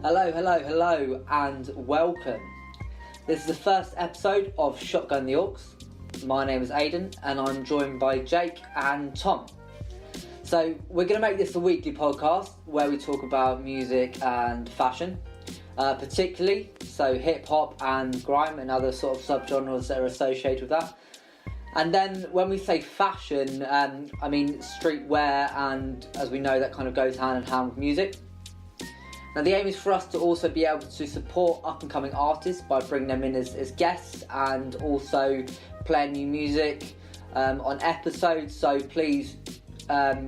Hello, and welcome. This is the first episode of Shotgun the Orcs. My name is Aidan, and I'm joined by Jake and Tom. So we're going to make this a weekly podcast where we talk about music and fashion, particularly so hip hop and grime and other sort of subgenres that are associated with that. And then when we say fashion, I mean streetwear, and as we know, that kind of goes hand in hand with music. Now the aim is for us to also be able to support up-and-coming artists by bringing them in as guests and also playing new music on episodes. So please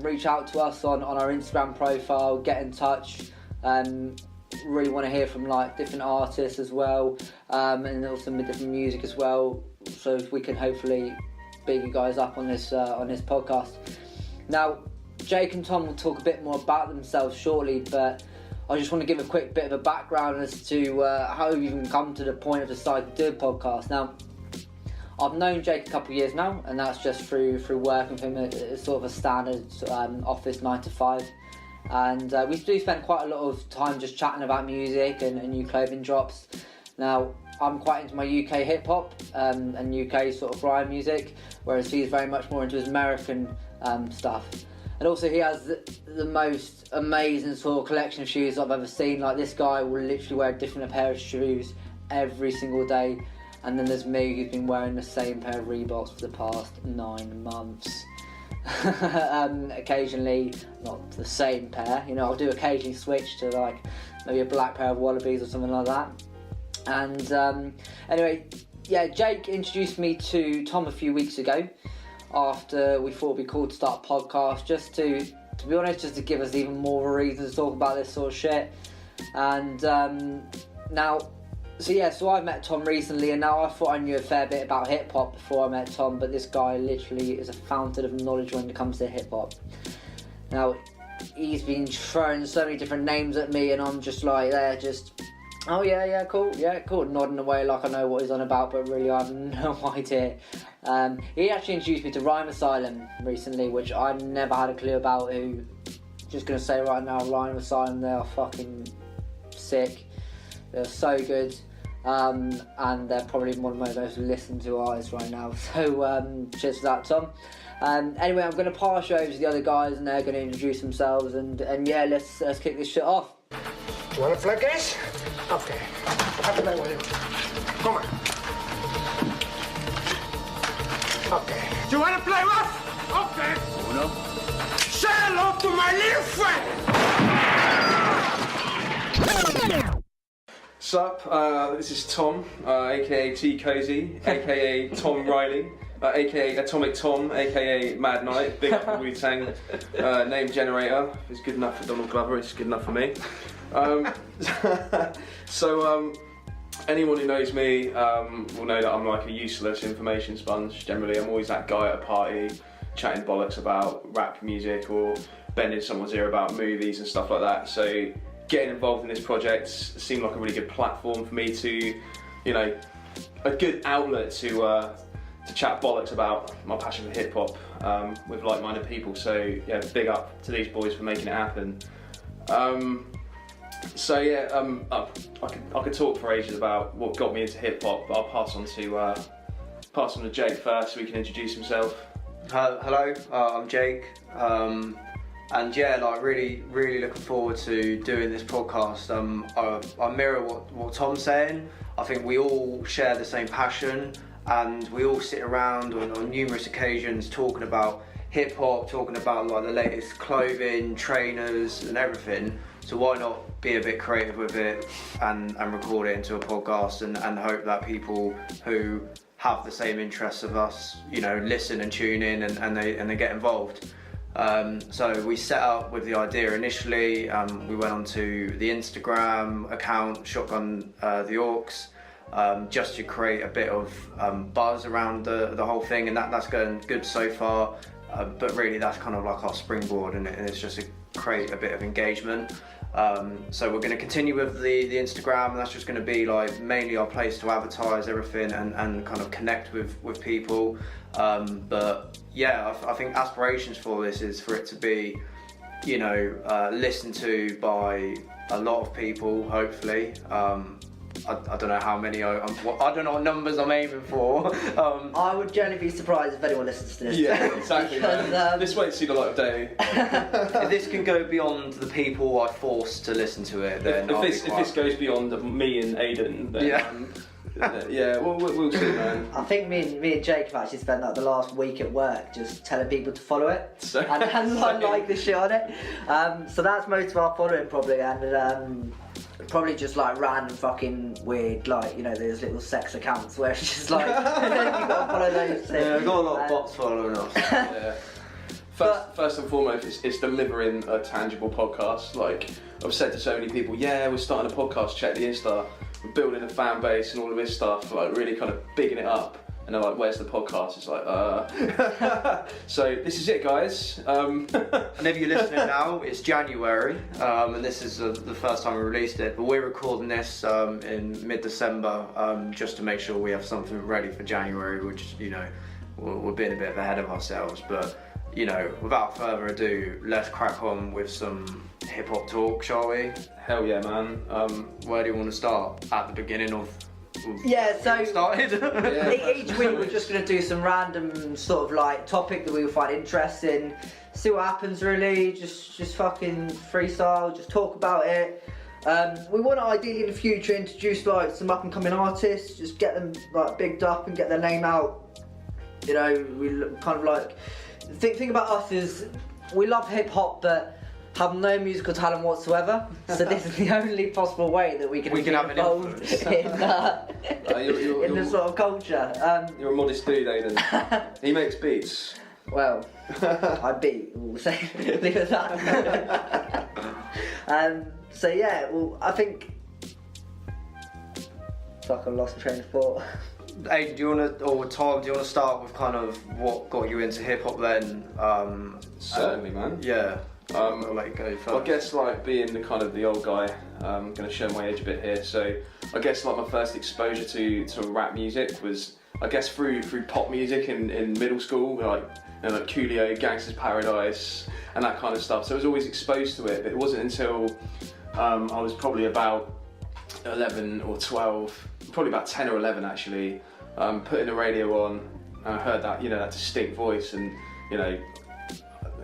reach out to us on our Instagram profile, get in touch. Really want to hear from like different artists as well, and also different music as well, so we can hopefully big you guys up on this podcast. Now Jake and Tom will talk a bit more about themselves shortly, but I just want to give a quick bit of a background as to how we've even come to the point of deciding to do a podcast. Now, I've known Jake a couple of years now, and that's just through working with him at sort of a standard office 9 to 5. And we do spend quite a lot of time just chatting about music and new clothing drops. Now, I'm quite into my UK hip hop and UK sort of grime music, whereas he's very much more into his American stuff. And also he has the most amazing sort of collection of shoes I've ever seen. Like, this guy will literally wear a different pair of shoes every single day. And then there's me, who's been wearing the same pair of Reeboks for the past 9 months. Occasionally, not the same pair, you know, I'll do occasionally switch to like maybe a black pair of Wallabies or something like that. And anyway, yeah, Jake introduced me to Tom a few weeks ago, after we thought it'd be cool to start a podcast, just to be honest, just to give us even more of a reason to talk about this sort of shit. And so I met Tom recently, and now I thought I knew a fair bit about hip hop before I met Tom, but this guy literally is a fountain of knowledge when it comes to hip hop. Now, he's been throwing so many different names at me, and I'm just like there, just oh yeah, cool, nodding away like I know what he's on about, but really I have no idea. He actually introduced me to Rhyme Asylum recently, which I never had a clue about. Who, just gonna say right now, Rhyme Asylum, they are fucking sick. They're so good, and they're probably one of my most listened to artists right now. So cheers for that, Tom. Anyway, I'm gonna pass you over to the other guys, and they're gonna introduce themselves, and yeah, let's kick this shit off. You wanna flick this? Okay. Have to play with you. Come on. Okay. Do you wanna play rough? Okay. Uno. Say hello to my little friend! Sup, this is Tom, aka T Cozy, aka Tom Riley, aka Atomic Tom, aka Mad Knight, big up for Wu-Tang, name generator. If it's good enough for Donald Glover, it's good enough for me. So anyone who knows me will know that I'm like a useless information sponge. Generally, I'm always that guy at a party chatting bollocks about rap music or bending someone's ear about movies and stuff like that. So getting involved in this project seemed like a really good platform for me to, you know, a good outlet to chat bollocks about my passion for hip hop with like-minded people. So yeah, big up to these boys for making it happen. So yeah, I could talk for ages about what got me into hip hop, but I'll pass on to Jake first, so he can introduce himself. Hello, I'm Jake, and yeah, like really looking forward to doing this podcast. I mirror what Tom's saying. I think we all share the same passion, and we all sit around on numerous occasions talking about hip hop, talking about like the latest clothing, trainers, and everything. So why not be a bit creative with it and record it into a podcast and hope that people who have the same interests of us, you know, listen and tune in and they get involved. So we set up with the idea initially. We went onto the Instagram account, Shotgun the Orcs, just to create a bit of buzz around the whole thing, and that's going good so far. But really, that's kind of like our springboard, and it's just to create a bit of engagement. So we're going to continue with the Instagram, and that's just going to be like mainly our place to advertise everything and kind of connect with people. But yeah, I think aspirations for this is for it to be, listened to by a lot of people, hopefully. I don't know how many. I don't know what numbers I'm aiming for. I would generally be surprised if anyone listens to this. Yeah, exactly. Because, this won't see the light of day. If this can go beyond the people I forced to listen to it, then If this goes beyond me and Aidan, then we'll see, man. I think me and Jake have actually spent like the last week at work just telling people to follow it and like the shit on it. So that's most of our following probably, and probably just like random fucking weird, like, those little sex accounts where it's just like, you gotta follow those things. Yeah, I've got a lot of bots following us. Yeah. First and foremost, it's delivering a tangible podcast. Like, I've said to so many people, we're starting a podcast, check the Insta, we're building a fan base and all of this stuff, like really kind of bigging it up. And they're like, where's the podcast? It's like, So this is it, guys. And if you're listening now, it's January, and this is the first time we released it, but we're recording this in mid-December, just to make sure we have something ready for January, which, we're being a bit ahead of ourselves. But, without further ado, let's crack on with some hip-hop talk, shall we? Hell yeah, man. Where do you want to start? At the beginning of... So started. Each week we're just going to do some random sort of like topic that we will find interesting, see what happens really, just fucking freestyle, just talk about it. We want to ideally in the future introduce like some up and coming artists, just get them like bigged up and get their name out. We kind of like, think about us as, we love hip hop but have no musical talent whatsoever, so this is the only possible way that we can have an involved in this sort of culture. You're a modest dude, Aidan. He makes beats. Well, I beat, we'll say, leave it at that. So yeah, I think, fuck, I lost my train of thought. Hey, or Tom, do you want to start with kind of what got you into hip hop then? Certainly, man. Yeah. I'll let you go first. I guess like being the old guy, I'm going to show my age a bit here. So I guess like my first exposure to rap music was, I guess, through pop music in middle school, like Coolio, Gangsta's Paradise, and that kind of stuff. So I was always exposed to it, but it wasn't until I was probably about 11 or 12, probably about 10 or 11 actually, putting the radio on, and I heard that that distinct voice, and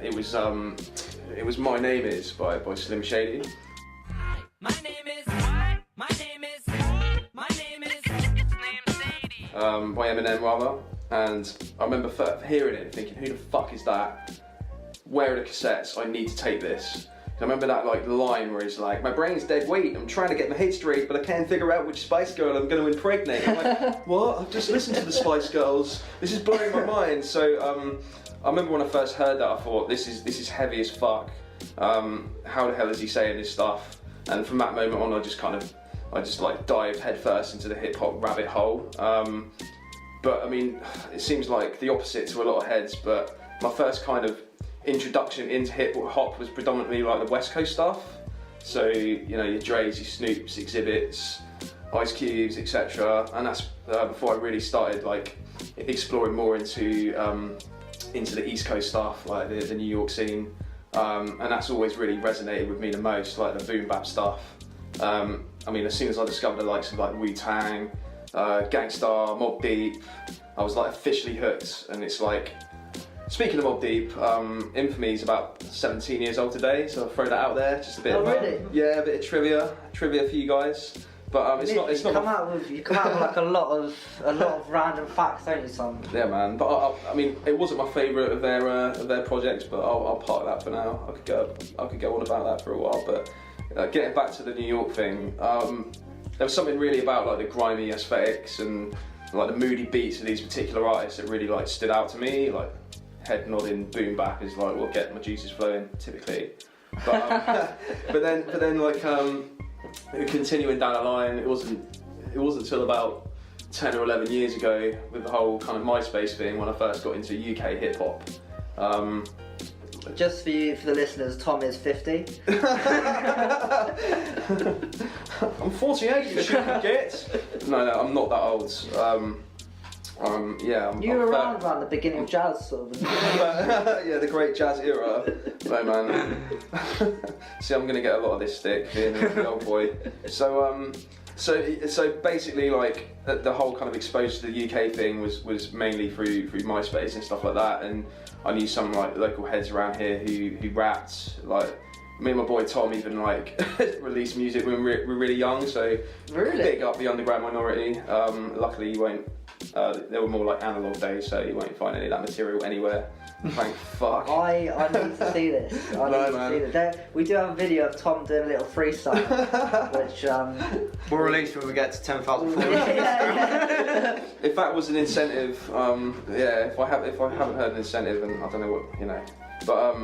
it was My Name Is by Slim Shady. My name is By Eminem rather, and I remember hearing it and thinking, who the fuck is that? Where are the cassettes? I need to take this. I remember that like line where he's like, my brain's dead weight, I'm trying to get my head straight, but I can't figure out which Spice Girl I'm going to impregnate. I'm like, what? I've just listened to the Spice Girls. This is blowing my mind. So I remember when I first heard that, I thought, this is heavy as fuck. How the hell is he saying this stuff? And from that moment on, I just like dived headfirst into the hip hop rabbit hole. But I mean, it seems like the opposite to a lot of heads, but my first kind of introduction into hip hop was predominantly like the West Coast stuff. So, your Dre's, your Snoops, Exhibits, Ice Cubes, etc. And that's before I really started like exploring more into the East Coast stuff, like the New York scene. And that's always really resonated with me the most, like the boom bap stuff. I mean, as soon as I discovered the likes of like Wu-Tang, Gangstar, Mobb Deep, I was like officially hooked. And it's like, speaking of Mobb Deep, Infamy is about 17 years old today, so I'll throw that out there. Just a bit of really? Yeah, a bit of trivia for you guys. But you come out with like a lot of random facts, don't you, Tom? Yeah, man. But I mean, it wasn't my favourite of their projects, but I'll park that for now. I could go on about that for a while. But getting back to the New York thing, there was something really about like the grimy aesthetics and like the moody beats of these particular artists that really like stood out to me. Like head nodding boom bap is like what get my juices flowing typically. But but then like continuing down the line, it wasn't until about 10 or 11 years ago with the whole kind of MySpace thing when I first got into UK hip hop. Just for the listeners, Tom is 50. I'm 48, you shouldn't get. No, I'm not that old. Yeah, You were around the beginning of jazz, sort of. yeah, the great jazz era. No man. See, I'm gonna get a lot of this stick, being the old boy. So basically, like the whole kind of exposure to the UK thing was mainly through MySpace and stuff like that, and I knew some like local heads around here who rapped. Like me and my boy Tom even like released music when we were really young. So Really? big up the underground minority. Luckily, you won't. They were more like analog days, so you won't find any of that material anywhere. Thank fuck. I need to see this. I need to see this. We do have a video of Tom doing a little freestyle, which we'll release when we get to 10,000 followers. yeah. If that was an incentive, yeah. If I haven't heard an incentive, and I don't know what but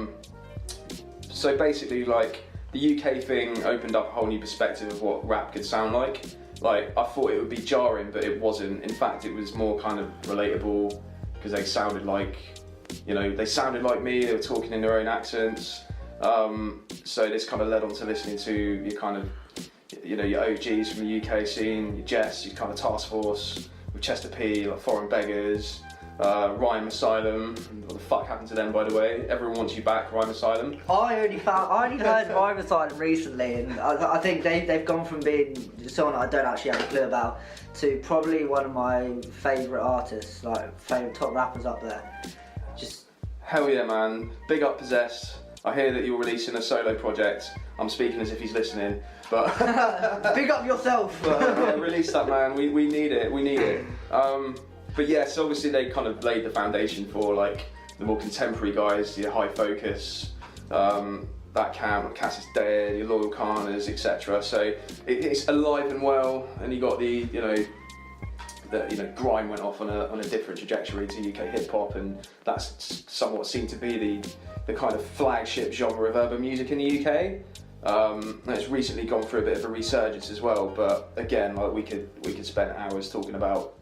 so basically, like the UK thing opened up a whole new perspective of what rap could sound like. Like I thought it would be jarring, but it wasn't. In fact, it was more kind of relatable because they sounded like, they sounded like me. They were talking in their own accents. So this kind of led on to listening to your kind of, your OGs from the UK scene, your Jess, your kind of Task Force, with Chester P, like Foreign Beggars, Rhyme Asylum. What the fuck happened to them, by the way? Everyone Wants You Back, Rhyme Asylum. I only heard Rhyme Asylum recently, and I think they've gone from being someone I don't actually have a clue about to probably one of my favourite artists, like favourite top rappers up there. Just hell yeah, man! Big up Possessed. I hear that you're releasing a solo project. I'm speaking as if he's listening, but big up yourself. Yeah, release that, man. We need it. We need it. But yeah, so obviously they kind of laid the foundation for like the more contemporary guys, your High Focus, that camp, Cass is Dead, your Loyal Carners, etc. So it's alive and well, and you got the grime went off on a different trajectory to UK hip hop, and that's somewhat seemed to be the kind of flagship genre of urban music in the UK. And it's recently gone through a bit of a resurgence as well. But again, like we could spend hours talking about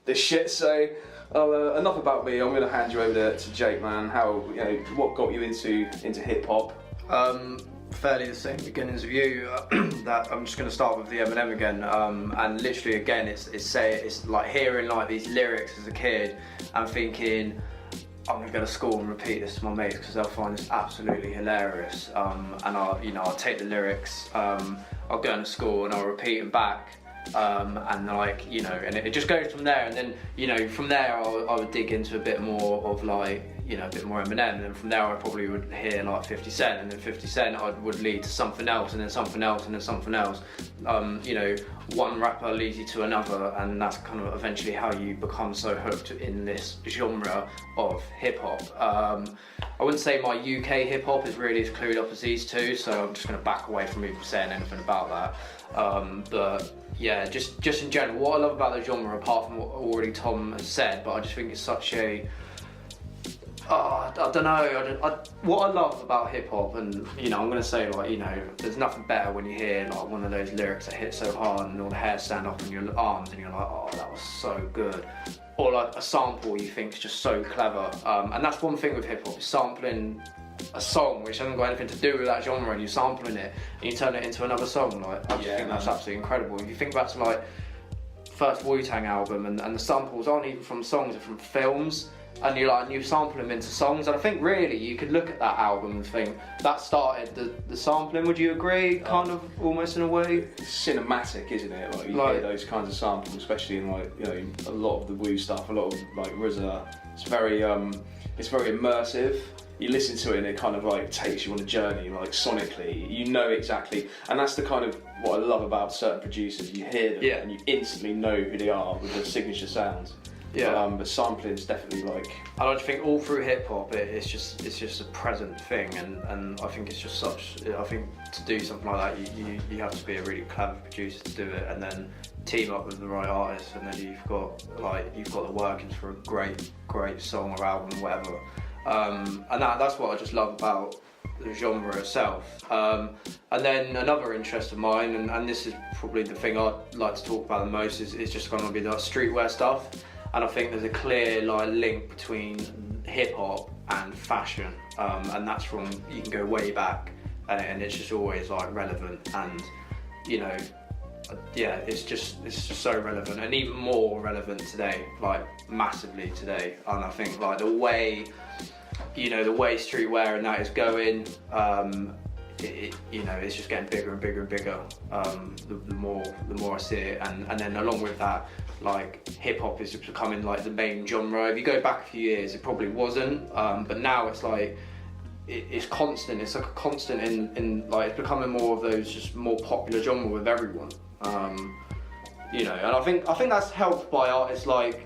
this shit. So enough about me. I'm going to hand you over to Jake, man. How what got you into hip hop? Fairly the same beginnings of you. That I'm just going to start with the Eminem again, and literally again, it's like hearing like these lyrics as a kid and thinking, I'm going to go to school and repeat this to my mates because they'll find this absolutely hilarious. And I'll take the lyrics, I'll go into school and I'll repeat them back. And like, and it just goes from there, and then, from there I would dig into a bit more of like, a bit more Eminem, and then from there I probably would hear like 50 Cent, and then 50 Cent would lead to something else, and then something else, and then something else. One rapper leads you to another, and that's kind of eventually how you become so hooked in this genre of hip hop. I wouldn't say my UK hip hop is really as clued up as these two, so I'm just going to back away from even saying anything about that. But yeah, just in general, what I love about the genre, apart from what already Tom has said, but I just think it's such a, I don't know, what I love about hip hop, and I'm going to say like, there's nothing better when you hear like one of those lyrics that hit so hard and all the hair stand up on your arms and you're like, oh, that was so good. Or like a sample you think is just so clever. And that's one thing with hip hop, is sampling a song which hasn't got anything to do with that genre, and you're sampling it and you turn it into another song. Like, I just think that's absolutely incredible. If you think back to like first Wu-Tang album, and the samples aren't even from songs, they're from films, and you sample them into songs, and I think really you could look at that album and think that started the sampling. Would you agree? Kind of, almost in a way. It's cinematic, isn't it? Like you hear those kinds of samples, especially in like a lot of the Wu stuff, a lot of like RZA. It's very immersive. You listen to it and it kind of like takes you on a journey, like sonically. You know exactly, and that's the kind of what I love about certain producers. You hear them and you instantly know who they are with their signature sounds. Yeah. But sampling is definitely like. I don't think all through hip hop it's just a present thing, and I think it's just such. I think to do something like that, you have to be a really clever producer to do it, and then team up with the right artists, and then you've got the workings for a great song or album or whatever. And that's what I just love about the genre itself. And then another interest of mine, and this is probably the thing I'd like to talk about the most, is just going to be the streetwear stuff. And I think there's a clear link between hip hop and fashion, and that's from, you can go way back, and it's just always like relevant. And yeah, it's just so relevant, and even more relevant today, like massively today. And I think like the way streetwear and that is going, it's just getting bigger and bigger and bigger. The more I see it, and then along with that, like hip hop is just becoming like the main genre. If you go back a few years, it probably wasn't, but now it's like it's constant. It's like a constant in like it's becoming more of those just more popular genre with everyone. And I think that's helped by artists like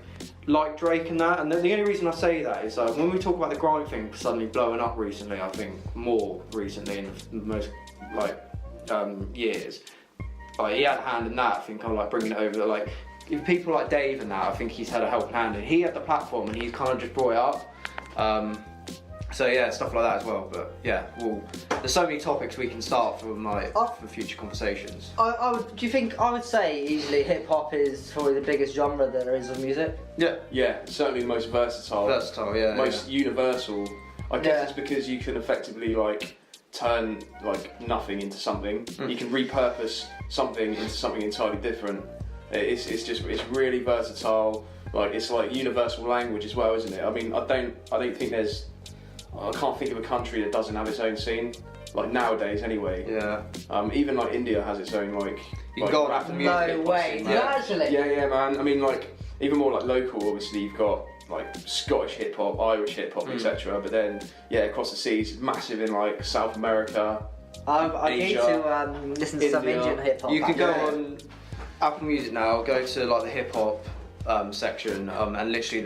Drake and that. And the only reason I say that is when we talk about the grime thing suddenly blowing up recently, I think more recently in the most years, like he had a hand in that. I think I'm like bringing it over. Like if people like Dave and that, I think he's had a helping hand, and he had the platform and he's kind of just brought it up. So yeah, stuff like that as well. But yeah, there's so many topics we can start from for future conversations. I would say easily hip hop is probably the biggest genre that there is of music. Yeah, certainly the most versatile. Yeah. Most universal. I guess it's because you can effectively like turn like nothing into something. You can repurpose something into something entirely different. It's really versatile. Like it's like universal language as well, isn't it? I mean, I don't think I can't think of a country that doesn't have its own scene, like nowadays anyway. Yeah. Even like India has its own like. You can go on Apple Music. No way, scene, do you actually? Yeah, man. I mean, like even more like local. Obviously, you've got like Scottish hip hop, Irish hip hop, etc. But then across the seas, massive in like South America. I need to listen to some India. Indian hip hop. You could go on Apple Music now, go to like the hip hop section, and literally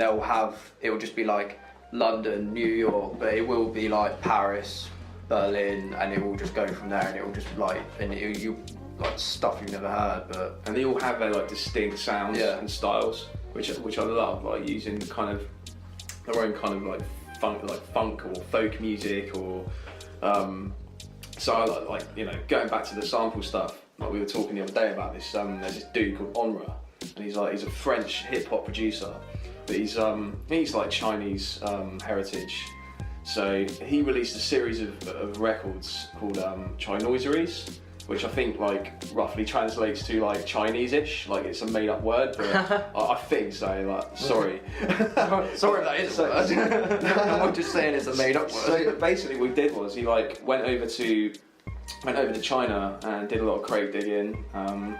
it will just be like London, New York, but it will be like Paris, Berlin, and it will just go from there, and it will just like, you like stuff you've never heard, and they all have their like distinct sounds and styles, which I love, like using kind of their own kind of like funk or folk music, or so I like going back to the sample stuff, like we were talking the other day about this. There's this dude called Onra, and he's a French hip hop producer. But he's like Chinese heritage, so he released a series of records called Chinoiseries, which I think like roughly translates to like Chinese-ish, like it's a made-up word, but I think so. Like, sorry, sorry, that is a word. I'm not just saying it's a made-up word. So basically, what he did was he like went over to China and did a lot of crate digging, found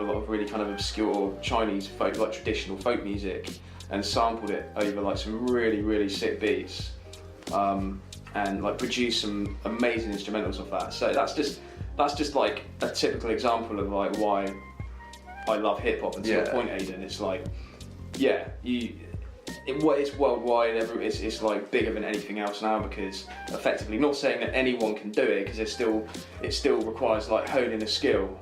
a lot of really kind of obscure Chinese folk, like traditional folk music, and sampled it over like some really, really sick beats, and like produced some amazing instrumentals of that. So that's just like a typical example of like why I love hip hop. And to your point, Aidan, it's like it's worldwide. It's like bigger than anything else now, because effectively, not saying that anyone can do it, because it still requires like honing a skill.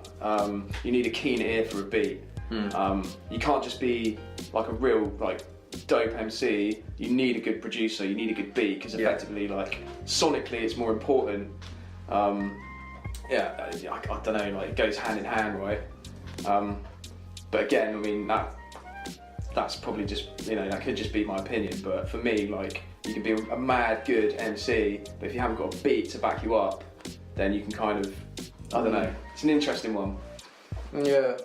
You need a keen ear for a beat. You can't just be like a real like dope MC. You need a good producer. You need a good beat, because effectively, like sonically, it's more important. I don't know. Like it goes hand in hand, right? But again, I mean that's probably just that could just be my opinion. But for me, like you can be a mad good MC, but if you haven't got a beat to back you up, then you can kind of I don't know. It's an interesting one. Yeah,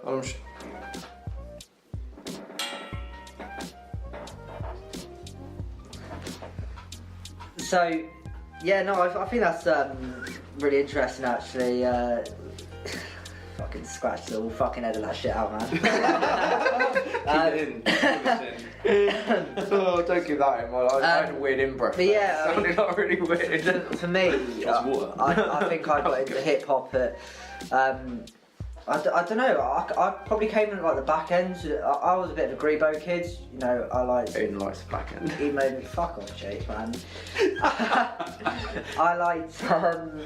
So, I think that's really interesting actually. Fucking scratch the fucking edit that shit out, man. Keep it in. Oh, don't give that in. I had a weird in-breath. But yeah, it sounded like really weird. For me, water. I think I got into hip hop at. I don't know. I probably came in like the back end. I was a bit of a Grebo kid. I liked. Aidan likes the back end. He made me fuck off, Jake, man. I liked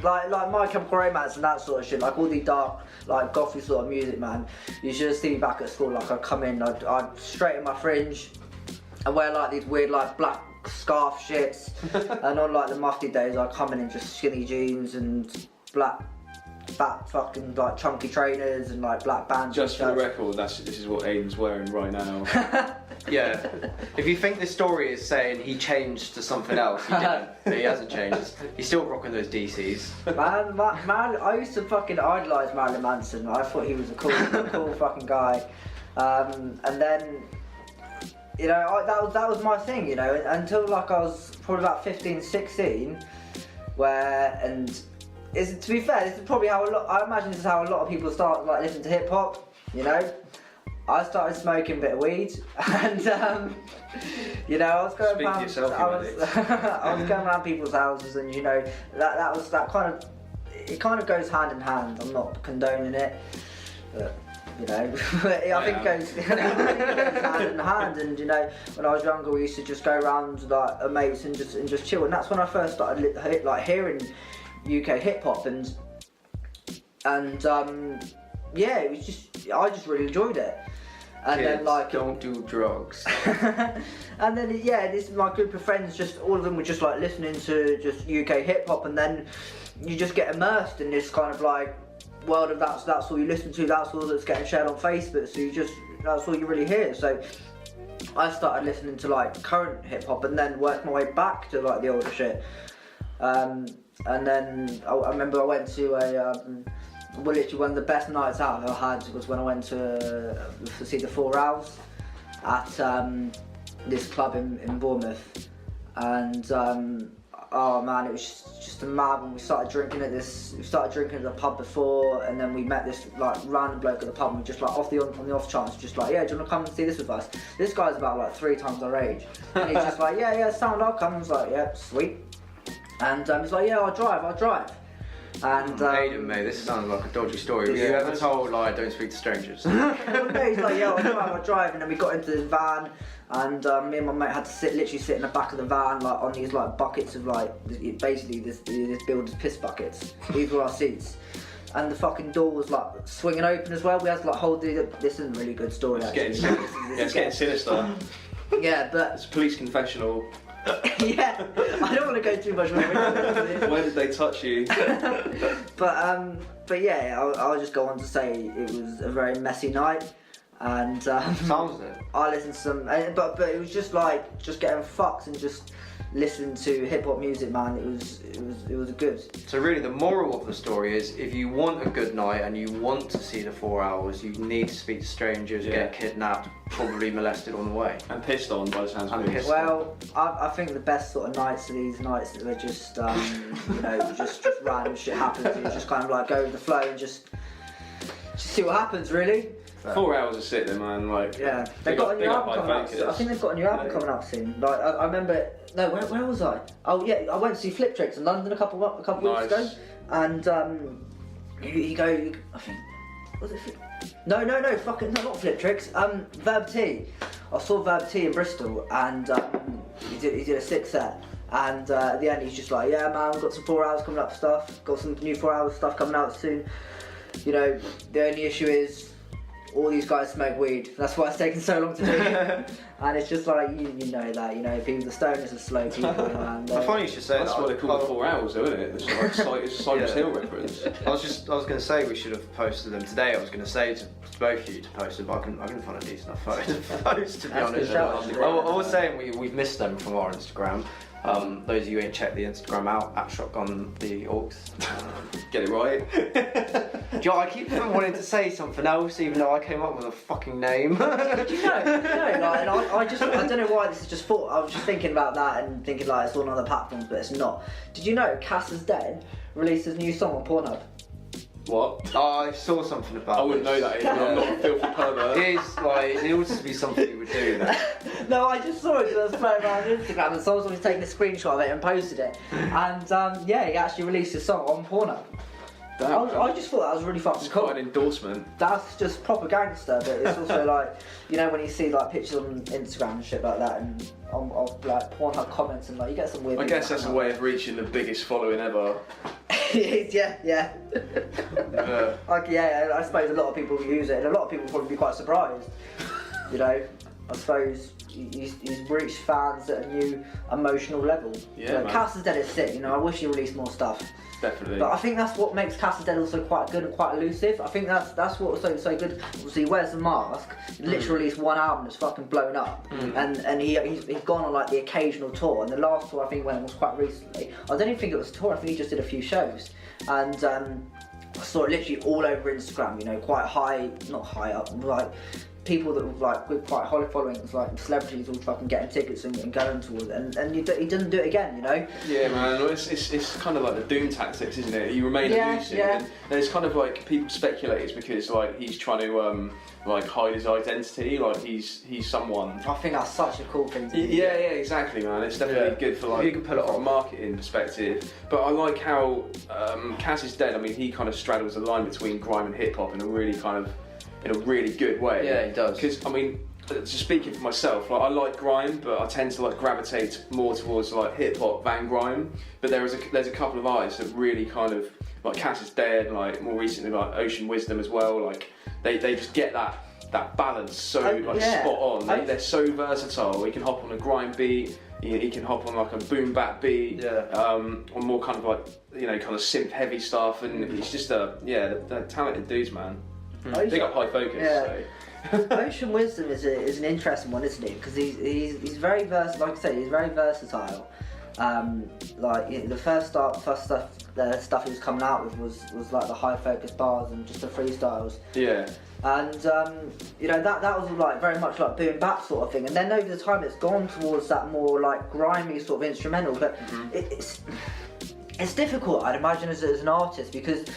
like My Chemical Romance and that sort of shit. Like all the dark, like gothy sort of music, man. You should have seen me back at school. Like I'd come in, I'd straighten my fringe, and wear like these weird like black scarf shits. And on like the mufti days, I'd come in just skinny jeans and black fat fucking like chunky trainers and like black bands. Just for the t-shirts. record, this is what Aidan's wearing right now. Yeah. If you think this story is saying he changed to something else, he didn't. He hasn't changed. He's still rocking those DCs. Man, I used to fucking idolise Marilyn Manson. I thought he was a cool fucking guy. And then, you know, that was my thing, you know, until like I was probably about 15, 16, to be fair, this is probably how I imagine this is how a lot of people start like listening to hip hop, you know. I started smoking a bit of weed, and you know, I was going Speak for around. yourself, I was going around people's houses, and you know, that kind of it kind of goes hand in hand. I'm not condoning it, but you know, I think it goes hand in hand. And you know, when I was younger, we used to just go around like a mates and just chill, and that's when I first started like hearing UK hip hop and yeah, it was I just really enjoyed it. And Kids, then like don't do drugs. and then yeah, this my group of friends, just all of them were just like listening to just UK hip hop, and then you just get immersed in this kind of like world of that's all you listen to, that's all that's getting shared on Facebook, so that's all you really hear. So I started listening to like current hip hop and then worked my way back to like the older shit. And then I remember I went to well, literally one of the best nights out I had was when I went to see the 4 Hours at this club in Bournemouth, and oh man, it was just a mad one. We started drinking at the pub before, and then we met this like random bloke at the pub, and we just like on the off chance, just like, yeah, do you want to come and see this with us? This guy's about like 3 times our age, and he's just like, yeah, sound, I'll come. I was like, yeah, sweet. And he's like, yeah, I'll drive. And Aidan, mate, this sounds like a dodgy story. Have you ever told like don't speak to strangers? He's like, yeah, I'll drive. And then we got into this van, and me and my mate had to literally sit in the back of the van, like on these like buckets of like basically this builder's piss buckets. These were our seats. And the fucking door was like swinging open as well. We had to like hold this isn't a really good story. It's getting sinister. Yeah, but It's a police confessional. yeah, I don't want to go too much more into this. Where did they touch you? But yeah, I'll just go on to say it was a very messy night, and Sounds it. I listened to some, but it was just like just getting fucked and just listening to hip hop music, man. It was good. So really, the moral of the story is, if you want a good night and you want to see the 4 Hours, you need to speak to strangers, get kidnapped, probably molested on the way, And pissed on by the sounds of it. Well, I think the best sort of nights are these nights that are just you know, just random shit happens. And you just kind of like go with the flow and just see what happens, really. 4 Hours of sit there, man. Like, Yeah, they've got a new big up album by coming out. Fakers. I think they've got a new album coming out soon. Like I remember, no, where was I? Oh yeah, I went to see Flip Tricks in London a couple weeks ago, and I think, was it? No, fucking no, not Flip Tricks. Verb T. I saw Verb T in Bristol, and he did a 6 set. And at the end, he's just like, yeah, man, we've got some 4 Hours coming up stuff. Got some new 4 Hours stuff coming out soon. You know, the only issue is, all these guys smoke weed. That's why it's taken so long to do. And it's just like, you know that, you know, people, the stoners are slow people, and I find you should say That's that. what they call the 4 Hours, though, isn't it? It's like it's a Cypress Hill reference. I was going to say we should have posted them today. I was going to say to both of you to post them, but I couldn't find a decent enough photo to post, to be That's honest. good shout. I was saying we've missed them from our Instagram. Those of you who ain't checked the Instagram out, at Shotgun the Orcs. Get it right. Joe, I keep wanting to say something else, even though I came up with a fucking name. Did you know, like, and I don't know why this is just thought. I was just thinking about that and thinking like it's on other platforms, but it's not. Did you know Cass is Dead released his new song on Pornhub? What? I saw something about I wouldn't know that, Aidan. I'm not a filthy pervert. It is like, it ought to be something you would do. That. No, I just saw it because I was playing around on Instagram and someone was taking a screenshot of it and posted it. And yeah, he actually released his song on Pornhub. I just thought that was really fucking It's cool. quite an endorsement. That's just proper gangster, but it's also like, you know, when you see like pictures on Instagram and shit like that, and of like Pornhub comments, and like you get some weird. I guess that's a way of reaching the biggest following ever. yeah. Like yeah, I suppose a lot of people use it, and a lot of people would probably be quite surprised. You know, I suppose he's reached fans at a new emotional level. Yeah, You know, man. Cass is Dead is sick. You know, I wish he released more stuff. definitely. But I think that's what makes Cass is Dead also quite good and quite elusive. I think that's what's so good. Obviously, he wears the mask. Literally, it's one album that's fucking blown up, and he's gone on like the occasional tour. And the last tour I think went was quite recently. I don't even think it was a tour. I think he just did a few shows, and I saw it literally all over Instagram. You know, quite high, not high up, like. People that were like with quite high followings, like celebrities, all fucking getting tickets and going towards it, and he doesn't do it again, you know. Yeah, man. It's kind of like the Doom tactics, isn't it? You remain elusive. Yeah. And there's kind of like people speculate it's because like he's trying to like hide his identity, like he's someone. I think that's such a cool thing to do. Yeah, exactly, man. It's definitely good for like you can pull it from a off. marketing perspective. But I like how Cass is Dead. I mean, he kind of straddles the line between grime and hip hop in a really good way. Yeah, he does. Because I mean, just speaking for myself, like I like grime, but I tend to like gravitate more towards like hip hop than grime. But there's a couple of artists that really kind of like Cass is Dead, like more recently like Ocean Wisdom as well. Like they just get that balance so spot on. They're so versatile. He can hop on a grime beat. He can hop on like a boom bap beat. On more kind of like kind of synth heavy stuff, and he's just they're talented dudes, man. Big up High Focus. Yeah. So. Ocean Wisdom is an interesting one, isn't he? Because he's very versatile. Like I say, he's very versatile. Like the first stuff he was coming out with was like the High Focus bars and just the freestyles. Yeah. And that was like very much like boom bap sort of thing. And then over the time, it's gone towards that more like grimy sort of instrumental. But it's difficult, I'd imagine, as an artist, because.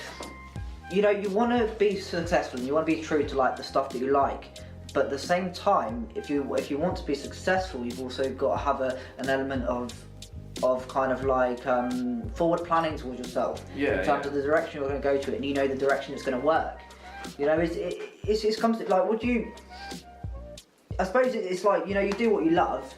You want to be successful and you want to be true to like the stuff that you like, but at the same time, if you want to be successful, you've also got to have an element of kind of like forward planning towards yourself in terms of the direction you're going to go to it, and the direction it's going to work. It comes to like, I suppose it's like you do what you love.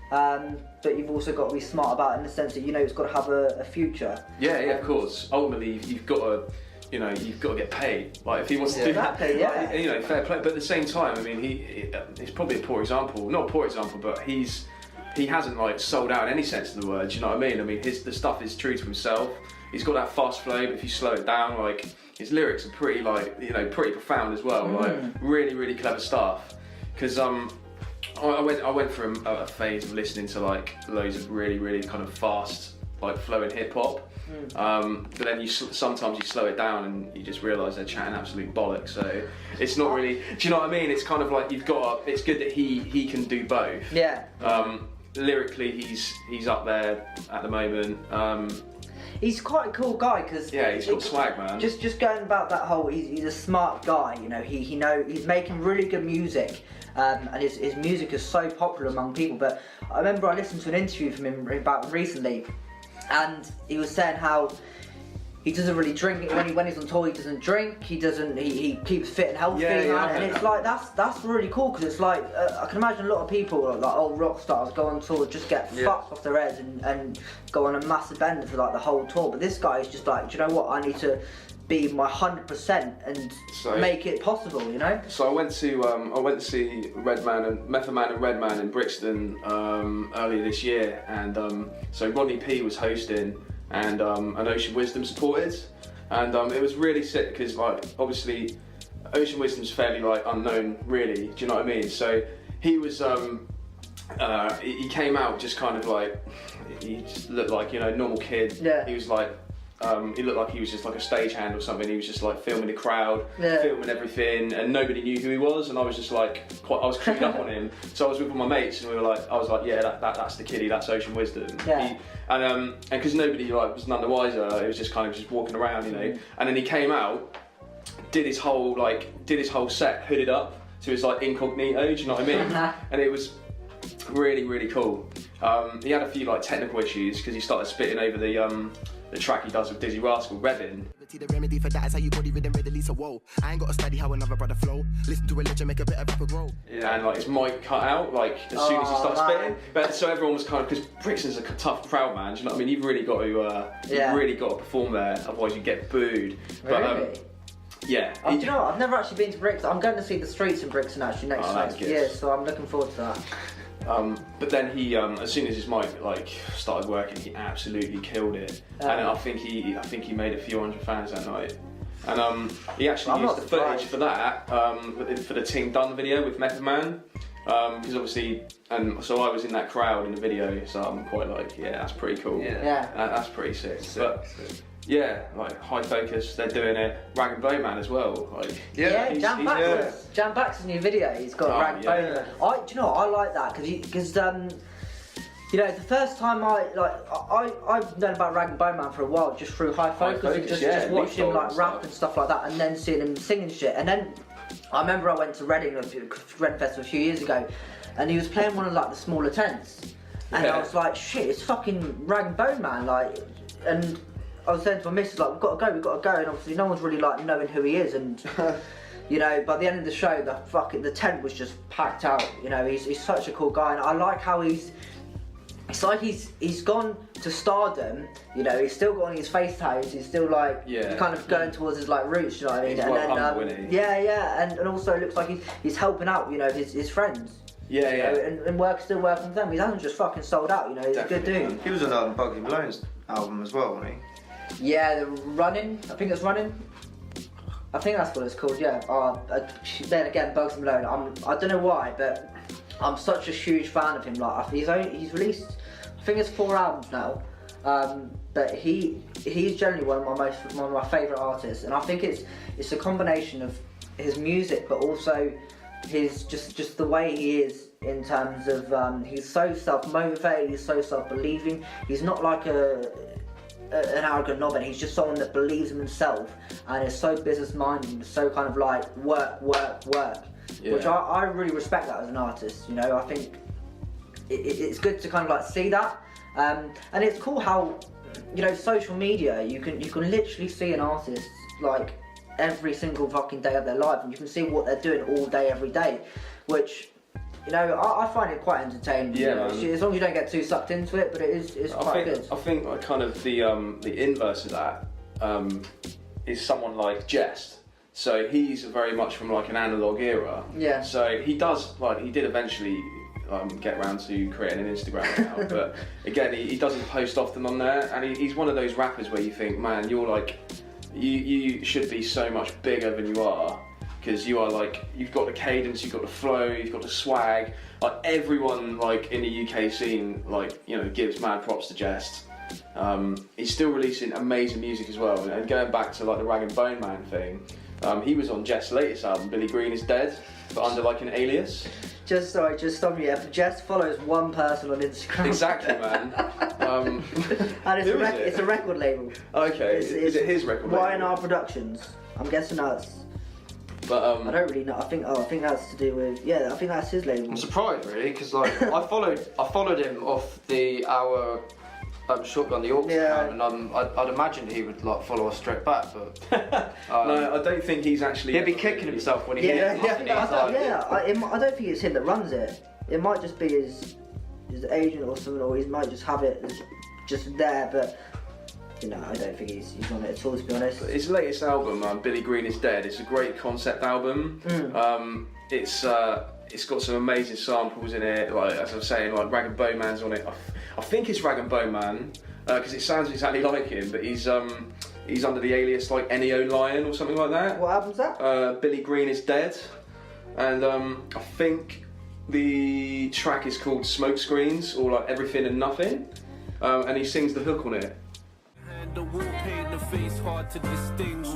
But you've also got to be smart about it in the sense that it's got to have a future. Yeah, of course. Ultimately, you've got to. You've got to get paid. Like if he wants to do that, like, fair play. But at the same time, I mean, he's probably a poor example. Not a poor example, but he hasn't like sold out in any sense of the word. Do you know what I mean? I mean, the stuff is true to himself. He's got that fast flow, but if you slow it down, like his lyrics are pretty pretty profound as well. Like really, really clever stuff. Because I went through a phase of listening to like loads of really, really kind of fast, like flowing hip hop. But then sometimes you slow it down and you just realise they're chatting absolute bollocks. So it's not really. Do you know what I mean? It's kind of like it's good that he can do both. Yeah. Lyrically, he's up there at the moment. He's quite a cool guy because he's got swag, man. Just going about that whole, he's a smart guy. He's making really good music. And his music is so popular among people. But I remember I listened to an interview from him about recently. And he was saying how he doesn't really drink when he's on tour. He doesn't drink. He keeps fit and healthy, man. And it's like that's really cool because it's like I can imagine a lot of people like old rock stars go on tour, just get fucked off their heads and go on a massive bender for like the whole tour. But this guy is just like, do you know what? I need to be my 100% and make it possible, So I went to see Redman and Method Man and Redman in Brixton earlier this year, and so Rodney P was hosting, and Ocean Wisdom supported, and it was really sick because like obviously Ocean Wisdom's fairly like unknown, really. Do you know what I mean? So he was he came out just kind of like he just looked like normal kid. Yeah. He was like. He looked like he was just like a stagehand or something. He was just like filming the crowd, filming everything, and nobody knew who he was. And I was just like, I was clued up on him. So I was with all my mates, and I was like, yeah, that's the kiddie, that's Ocean Wisdom. Yeah. And because nobody like was none the wiser, it was just kind of just walking around, And then he came out, did his whole set hooded up, so it was like incognito. Do you know what I mean? And it was really, really cool. He had a few like technical issues because he started spitting over the track he does with Dizzy Rascal, Revin. The remedy for that is how you body rhythm readily, so whoa. I ain't got to study how another brother flow. Listen to religion, make a bit of rapper grow. Yeah, and like his mic cut out like as soon as he started spitting. But so everyone was kind of, because Brixton's a tough crowd, man. Do you know what I mean? You've really got to perform there, otherwise you get booed. Really? Yeah. Do you know what? I've never actually been to Brixton. I'm going to see the Streets in Brixton actually next year, so I'm looking forward to that. But then he, as soon as his mic like started working, he absolutely killed it. And I think he made a few hundred fans that night. And he actually used the footage for that, for the Ting Done video with Method Man. Because obviously, and so I was in that crowd in the video, so I'm quite like, yeah, that's pretty cool. Yeah. That's pretty sick. But yeah, like High Focus, they're doing it. Rag and Bone Man as well. Like Jam Bax's new video. He's got Rag and Bone Man. Do you know what? I like that because you know, the first time I've known about Rag and Bone Man for a while, just through High Focus, and just watching him like rap and stuff like that, and then seeing him singing shit, and then. I remember I went to Reading Festival a few years ago, and he was playing one of like the smaller tents, and I was like, shit, it's fucking Rag and Bone Man, like, and I was saying to my missus like, we've got to go, and obviously no one's really like knowing who he is, and you know, by the end of the show, the tent was just packed out. You know, he's such a cool guy, and I like how it's like he's gone to stardom, you know, he's still got on his face tattoos, he's still like he's kind of going towards his like roots, you know what I mean? And also it looks like he's helping out, you know, his friends. And still working with them. He hasn't just fucking sold out, you know, he's a good dude. He was on Bugsy Malone's album as well, wasn't he? Yeah, the Running, I think it's Running. I think that's what it's called, yeah. Then again, Bugsy Malone, I don't know why, but I'm such a huge fan of him. Like he's released, I think it's 4 albums now, but he's generally one of my favourite artists, and I think it's a combination of his music, but also his just the way he is in terms of he's so self-motivated, he's so self-believing. He's not like an arrogant knobhead. He's just someone that believes in himself and is so business-minded and so kind of like work. Which I really respect that as an artist, you know. I think it's good to kind of like see that, and it's cool how, you know, social media, you can literally see an artist like every single fucking day of their life, and you can see what they're doing all day, every day, which, you know, I find it quite entertaining. Yeah, you know, as long as you don't get too sucked into it, but it's quite good. I think like kind of the inverse of that is someone like Jest. So he's very much from like an analog era. Yeah. So he did eventually get around to creating an Instagram account, but again, he doesn't post often on there, and he's one of those rappers where you think, man, you're like, you should be so much bigger than you are, because you are like, you've got the cadence, you've got the flow, you've got the swag. Like everyone like in the UK scene, like, you know, gives mad props to Jest. He's still releasing amazing music as well, and going back to like the Rag and Bone Man thing. He was on Jest's latest album, Billy Green is Dead, but under like an alias. Just stop you. Yeah, Jest follows one person on Instagram. Exactly, man. And it's a record label. Okay, is it his record label? Y&R Productions. I'm guessing that's. But I don't really know. I think that's to do with. Yeah, I think that's his label. I'm surprised really, because like I followed him off our Shotgun the Aux account, and I'd imagine he would like follow us straight back, but no, I don't think he's actually. He'd be kicking himself when he I don't think it's him that runs it. It might just be his agent or something, or he might just have it just there, but. You know, I don't think he's on it at all, to be honest. His latest album, Billy Green is Dead, it's a great concept album. It's got some amazing samples in it, like as I was saying, like Rag and Bone Man's on it. I think it's Rag and Bone Man, because it sounds exactly like him, but he's under the alias like Ennio Lion or something like that. What album's that? Billy Green is Dead, and I think the track is called Smoke Screens, or like Everything and Nothing, and he sings the hook on it. The wall paint the face hard to distinguish.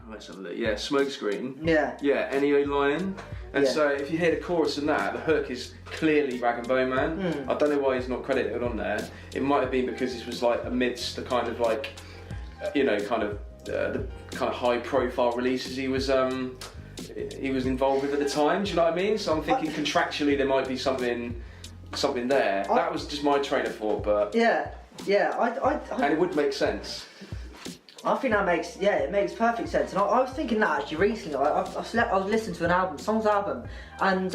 Let's have a look. Yeah, Smoke Screen. Yeah. Yeah, Ennio Lion. And so if you hear the chorus and that, the hook is clearly Rag and Bone Man. I don't know why he's not credited on there. It might have been because this was like amidst the kind of like, you know, kind of the kind of high profile releases he was involved with at the time. Do you know what I mean? So I'm thinking contractually there might be something there. That was just my train of thought, but and it would make sense. I think that makes it makes perfect sense. And I was thinking that actually recently. I was listening to someone's album, and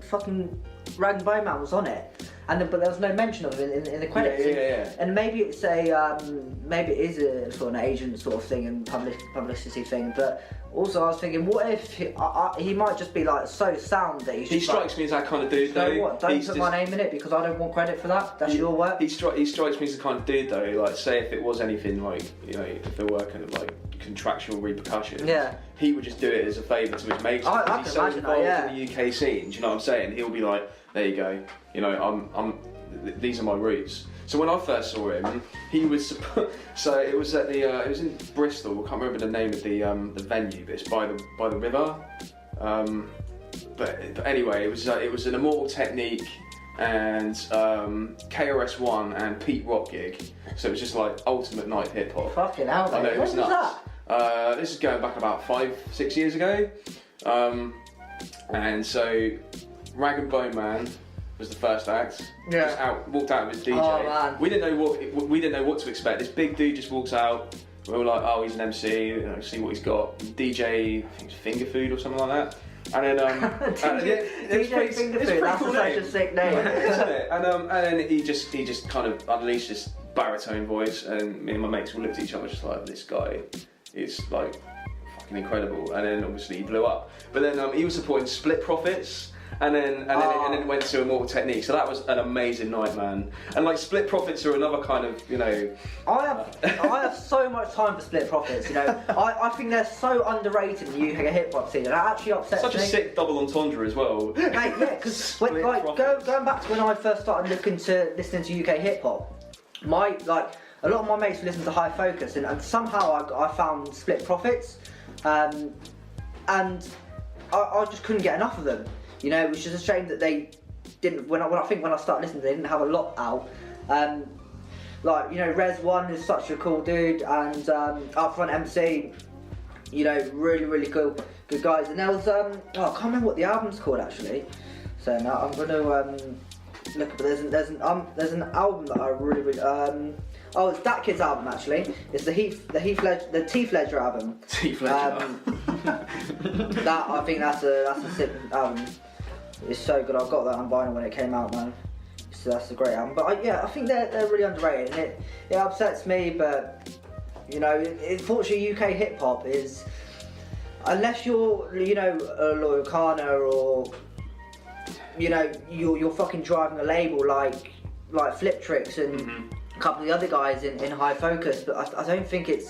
fucking Rag and Bone Man was on it. but there was no mention of it in the credits. Yeah. And maybe it's maybe it is a sort of an agent sort of thing and publicity thing. But also I was thinking, what if he might just be like so sound that He strikes me as that kind of dude, you though. know what? Don't put my name in it because I don't want credit for that. That's your work. He strikes me as the kind of dude, though. Like, say if it was anything like, you know, if there were kind of like contractual repercussions, he would just do it as a favour to his mates. I He's so involved in the UK scene. Do you know what I'm saying? He'll be like, there you go. You know, these are my roots. So when I first saw him, he was so it was at the it was in Bristol. I can't remember the name of the venue, but it's by the river. But anyway, it was an Immortal Technique and KRS-One and Pete Rock gig. So it was just like ultimate night hip hop. Fucking hell, I know, it was when nuts. that? This is going back about 5-6 years ago. And so Rag and Bone Man was the first act. Yeah. Just walked out with his DJ. Oh, man. We didn't know what to expect. This big dude just walks out. We were like, oh, he's an MC. You know, see what he's got. DJ, I think it's Finger Food or something like that. And then DJ Finger Food. That's cool such a sick name, isn't it? And then he just kind of unleashed this baritone voice, and me and my mates all looked at each other just like, this guy is like fucking incredible. And then obviously he blew up. But then he was supporting Split Profits. And then it went to Immortal Technique, so that was an amazing night, man. And like Split Profits are another kind of, you know. I have so much time for Split Profits. You know, I think they're so underrated in the UK hip hop scene. And that actually upsets me. Such a sick double entendre as well. Mate, yeah, because going back to when I first started listening to UK hip hop, a lot of my mates listened to High Focus, and somehow I found Split Profits, and I just couldn't get enough of them. You know, which is a shame that they didn't. When I started listening, they didn't have a lot out. Like, you know, Res One is such a cool dude, and Upfront MC, you know, really cool, good guys. And there was I can't remember what the album's called actually. So now I'm gonna look. But there's an album that I really it's Dat Kid's album actually. It's the Teeth Ledger album. Teeth Ledger. That I think that's a sick album. It's so good. I got that on vinyl when it came out, man. So that's a great album. But I think they're really underrated, and it upsets me. But you know, unfortunately, UK hip hop is, unless you're, you know, a Loyal Kana or, you know, you're fucking driving a label like Flip Tricks and a couple of the other guys in High Focus. But I don't think it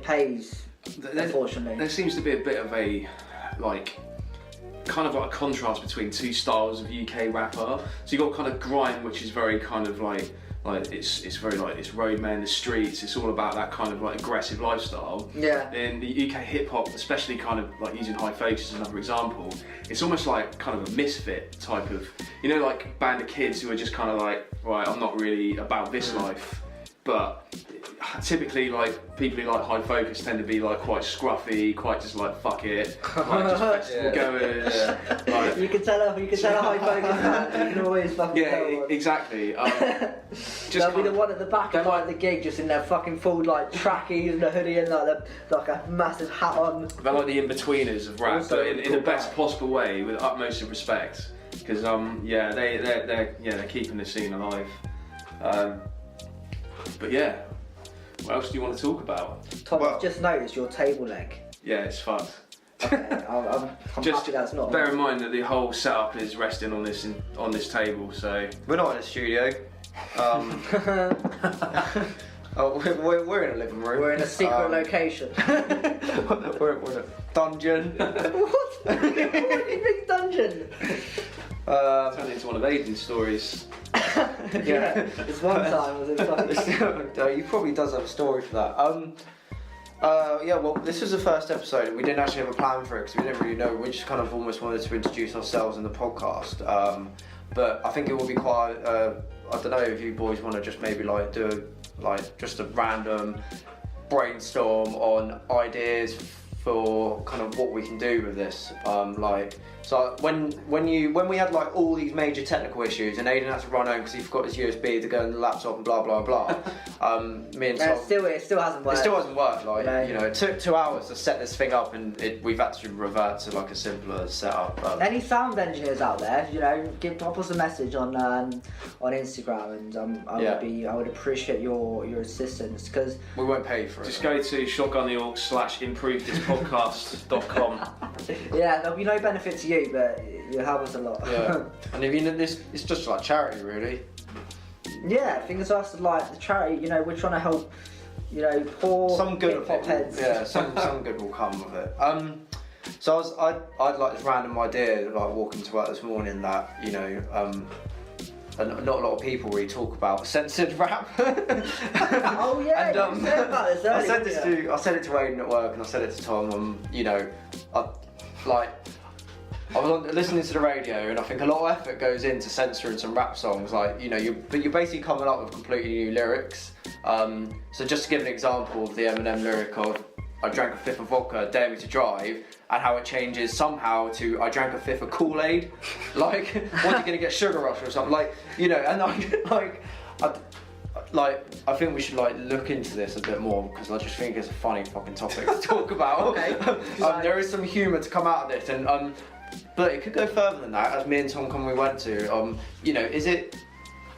pays. Unfortunately, there seems to be a bit of a kind of like a contrast between two styles of UK rapper. So you got kind of grime, which is very kind of like it's very like it's roadman, the streets. It's all about that kind of like aggressive lifestyle. Yeah. In the UK hip hop, especially kind of like using High Focus as another example, it's almost like kind of a misfit type of, you know, like band of kids who are just kind of like, right, I'm not really about this life. But typically, like, people who like High Focus tend to be like quite scruffy, quite just like fuck it, like just festival goers. Like, you can tell a High Focus fan. You can always fucking tell one. Exactly. They'll be the one at the back of like the gig, just in their fucking full like trackies and a hoodie and like a massive hat on. They're like the in-betweeners of rap, Also but in cool the best guy. possible way, with utmost of respect. Because they're keeping the scene alive. But yeah, what else do you want to talk about? Tom, I've just noticed your table leg. Yeah, it's fucked. Okay, I'm Just happy that's not. bear in mind that the whole setup is resting on this table, so We're not in a studio. We're in a living room. We're in a secret location. we're in a dungeon. What? What do you mean dungeon? turn into one of Aidan's stories. Yeah, it's one time was it fucking. He probably does have a story for that. Well, this was the first episode. We didn't actually have a plan for it because we didn't really know. We just kind of almost wanted to introduce ourselves in the podcast. But I think it will be quite. I don't know if you boys want to just maybe like do just a random brainstorm on ideas for kind of what we can do with this. So when we had like all these major technical issues and Aidan had to run home because he forgot his USB to go on the laptop and blah blah blah. Me and Tom, it still hasn't worked. It still hasn't worked. Like No. you know, it took 2 hours to set this thing up, and we've had to revert to like a simpler setup. Any sound engineers out there, you know, pop us a message on Instagram, and I would appreciate your assistance because we won't pay for it. Just go to shotguntheorcs/improvethispodcast.com. yeah, there'll be no benefit to you, but you'll help us a lot. Yeah, and if you know this, it's just like charity, really. Yeah, fingers crossed. Like the charity, you know, we're trying to help, you know, poor some good hip-hop heads. Yeah, some good will come of it. So I'd like this random idea, like walking to work this morning, that you know, and not a lot of people really talk about censored rap. Oh yeah, and, you said about this earlier. I said it to Aidan at work, and I said it to Tom. You know, I was listening to the radio, and I think a lot of effort goes into censoring some rap songs. Like, you know, you're basically coming up with completely new lyrics. So just to give an example of the Eminem lyric of "I drank a fifth of vodka, dare me to drive," and how it changes somehow to "I drank a fifth of Kool-Aid." Like, what are you gonna get, sugar rush or something? Like, you know, and I think we should like look into this a bit more because I just think it's a funny fucking topic to talk about. Okay. There is some humour to come out of this, and but it could go further than that. As me and Tom we went to, you know, is it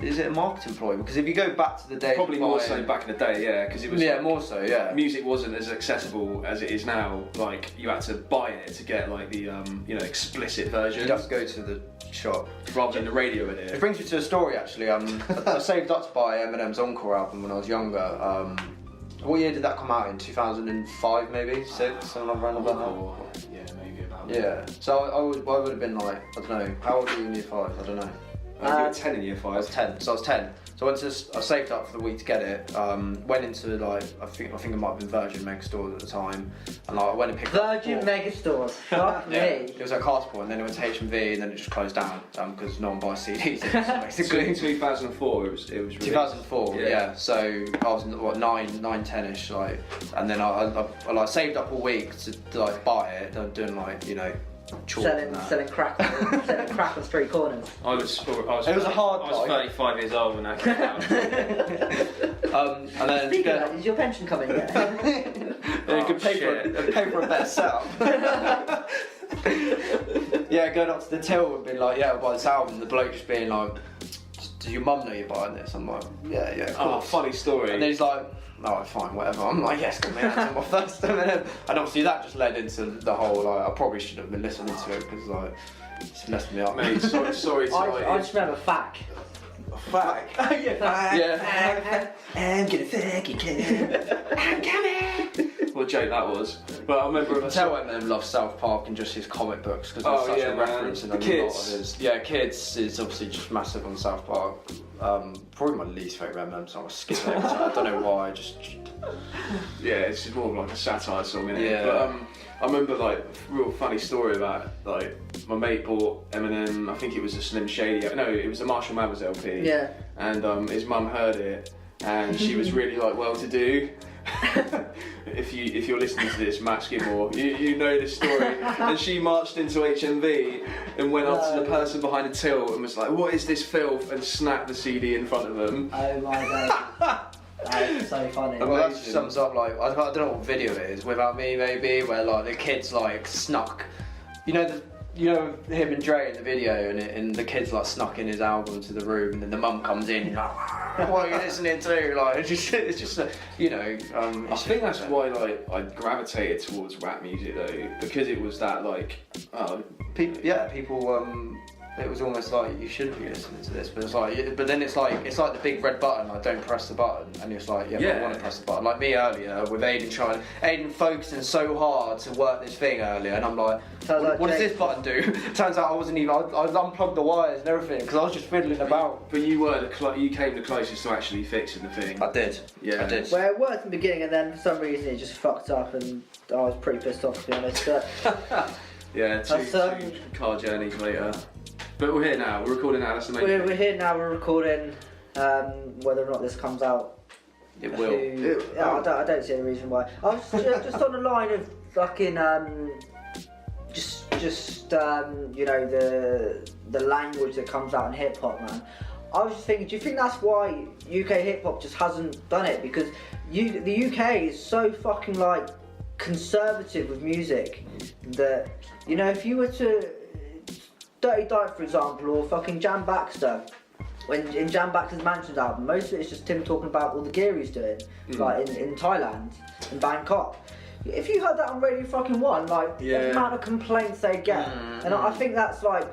a marketing ploy? Because if you go back to the day, Probably more so back in the day, yeah, because it was more so, yeah. Music wasn't as accessible as it is now. Like you had to buy it to get like the you know, explicit version. You'd have to go to the shop rather than the radio edit. It brings me to a story actually. I saved up to buy Eminem's Encore album when I was younger. What year did that come out in? 2005 maybe? 6? Something around about that. Yeah, maybe about. Yeah. So I would have been like, I don't know. How old were you in year 5? I don't know. You were 10 in year 5. I was 10. So I was 10. So I saved up for the week to get it. Went into like I think it might have been Virgin Megastores at the time, and like, I went and picked Virgin up Megastores. Fuck me. It was at Castleport, and then it went to HMV, and then it just closed down because no one buys CDs. Basically, 2004 it was released. 2004. Yeah. So I was what 9, 10ish, like, and then I like saved up all week to like buy it. Doing like, you know, selling crack on street corners. It was a hard I was 35 years old when that came out. And then Speaking of that, is your pension coming yet? you could pay for a better setup. Yeah, going up to the till and being like, yeah, I'll buy this album. The bloke just being like, does your mum know you're buying this? I'm like, yeah, of course. Oh, funny story. And then he's like, oh, fine, whatever. I'm like, yes, come here, that's my first time. And obviously that just led into the whole, like, I probably should have been listening to it because, like, it's messed me up. Mate, sorry to I just remember Fack. Fuck. Yeah. I'm gonna fuck you, kid. I'm coming. What a joke that was. But I remember... Tell Eminem loves South Park and just his comic books because there's such a reference in the a Kids. lot of his... Yeah, Kids is obviously just massive on South Park. Probably my least favourite Eminem song. I skip it every time. I don't know why, Yeah, it's just more of like a satire song, isn't it? Yeah. But I remember like a real funny story about like my mate bought Eminem. I think it was a Slim Shady. No, it was a Marshall Mathers LP. Yeah. And his mum heard it, and she was really like well-to-do. If you're listening to this, Matt Skidmore, you know this story. And she marched into HMV and went up to the person behind the till and was like, "What is this filth?" and snapped the CD in front of them. Oh my god. That's so funny. Well, that just sums up, like, I don't know what video it is, Without Me maybe, where like the kids like snuck, you know him and Dre in the video, and the kids like snuck in his album to the room, and then the mum comes in and like, what are you listening to? Like, it's just you know. I think that's why like I gravitated towards rap music though, because it was that like people. It was almost like you shouldn't be listening to this, but then it's like the big red button. Like, don't press the button, and it's like, but I want to press the button. Like me earlier with Aidan focusing so hard to work this thing earlier, and I'm like, what does this button do? Turns out I wasn't even. I unplugged the wires and everything because I was just fiddling about. But you came the closest to actually fixing the thing. I did. Yeah. I did. Well, it worked in the beginning, and then for some reason it just fucked up, and I was pretty pissed off, to be honest. But yeah, two car journeys later. But we're here now. We're recording now. That's the main thing. we're here now. We're recording. Whether or not this comes out, it will. I don't see any reason why. I was just on the line of fucking you know, the language that comes out in hip hop, man. I was just thinking, do you think that's why UK hip hop just hasn't done it? Because the UK is so fucking like conservative with music that, you know, if you were to Dirty Dive, for example, or fucking Jam Baxter, when in Jam Baxter's Mansions album, most of it is just Tim talking about all the gear he's doing, like in Thailand, in Bangkok. If you heard that on Radio fucking 1, like the amount of complaints they get, and I think that's like,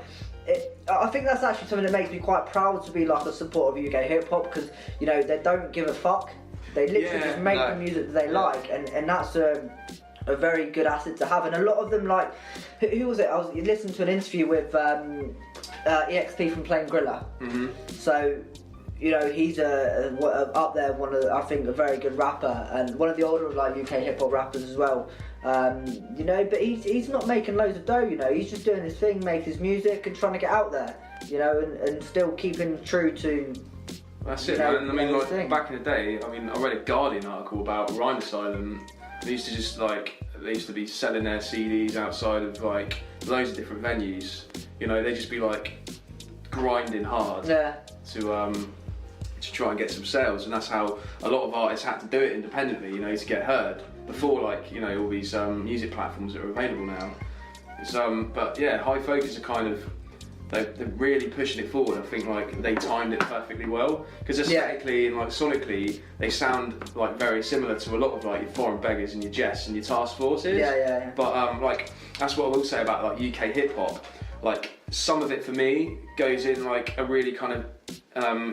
I think that's actually something that makes me quite proud to be like a supporter of UK hip hop, because, you know, they don't give a fuck. They literally just make the music that they like, and that's a very good asset to have. And a lot of them, like, who was it? I was listening to an interview with EXP from Plain Griller. So, you know, he's up there, one of the, I think, a very good rapper, and one of the older like UK hip hop rappers as well. You know, but he's not making loads of dough. You know, he's just doing his thing, making his music, and trying to get out there. You know, and still keeping true to. That's it, man. I mean, like back in the day, I mean, I read a Guardian article about Rhyme Asylum. They used to just like, they used to be selling their CDs outside of like loads of different venues. You know, they'd just be like grinding hard to try and get some sales, and that's how a lot of artists had to do it independently. You know, to get heard before, like, you know, all these music platforms that are available now. It's, but yeah, High Focus are kind of. They're really pushing it forward. I think like they timed it perfectly well, because aesthetically and like sonically they sound like very similar to a lot of like your Foreign Beggars and your Jess and your Task Forces. Yeah. But like that's what I will say about like UK hip hop. Like some of it for me goes in like a really kind of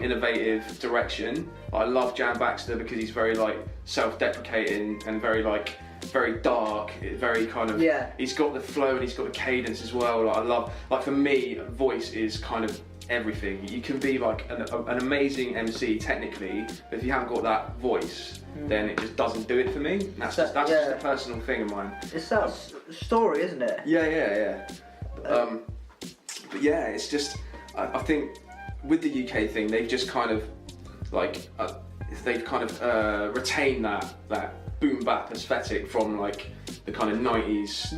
innovative direction. I love Jam Baxter because he's very like self-deprecating and very like. Very dark, very kind of. He's got the flow and he's got the cadence as well. Like I love, like for me, voice is kind of everything. You can be like an amazing MC technically, but if you haven't got that voice, then it just doesn't do it for me. That's just a personal thing of mine. It's that story, isn't it? Yeah. But yeah, it's just I think with the UK thing, they've just kind of like they've kind of retained that boom bap aesthetic from like the kind of 90s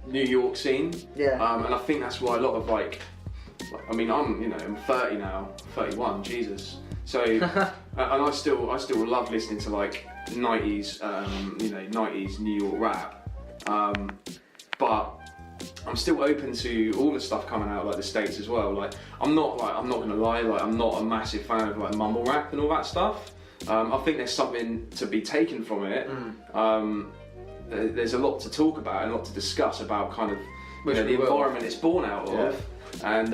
New York scene. And I think that's why a lot of like I mean I'm 30 now, 31, Jesus. So and I still love listening to like 90s 90s New York rap. But I'm still open to all the stuff coming out like the States as well. Like I'm not gonna lie, like I'm not a massive fan of like mumble rap and all that stuff. I think there's something to be taken from it. There's a lot to talk about and a lot to discuss about kind of the environment it's born out of. And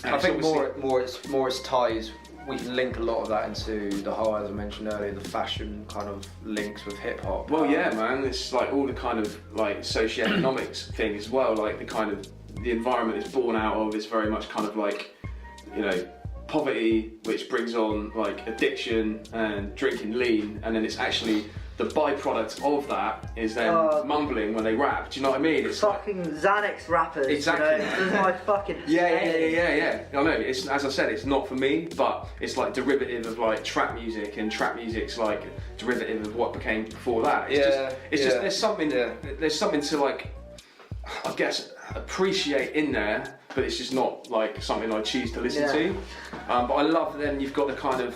I think more its ties. We can link a lot of that into the whole, as I mentioned earlier, the fashion kind of links with hip hop. Well, yeah, man. It's like all the kind of like socioeconomics thing as well. Like the kind of the environment it's born out of is very much kind of like, you know, poverty, which brings on like addiction and drinking lean, and then it's actually the byproduct of that is then mumbling when they rap. Do you know what I mean? It's fucking like, Xanax rappers. Exactly. You know? This is my fucking. Yeah. I know. It's, as I said, it's not for me, but it's like derivative of like trap music, and trap music's like derivative of what became before that. It's just there's something to like, I guess, appreciate in there. But it's just not like something I choose to listen to. But I love then you've got the kind of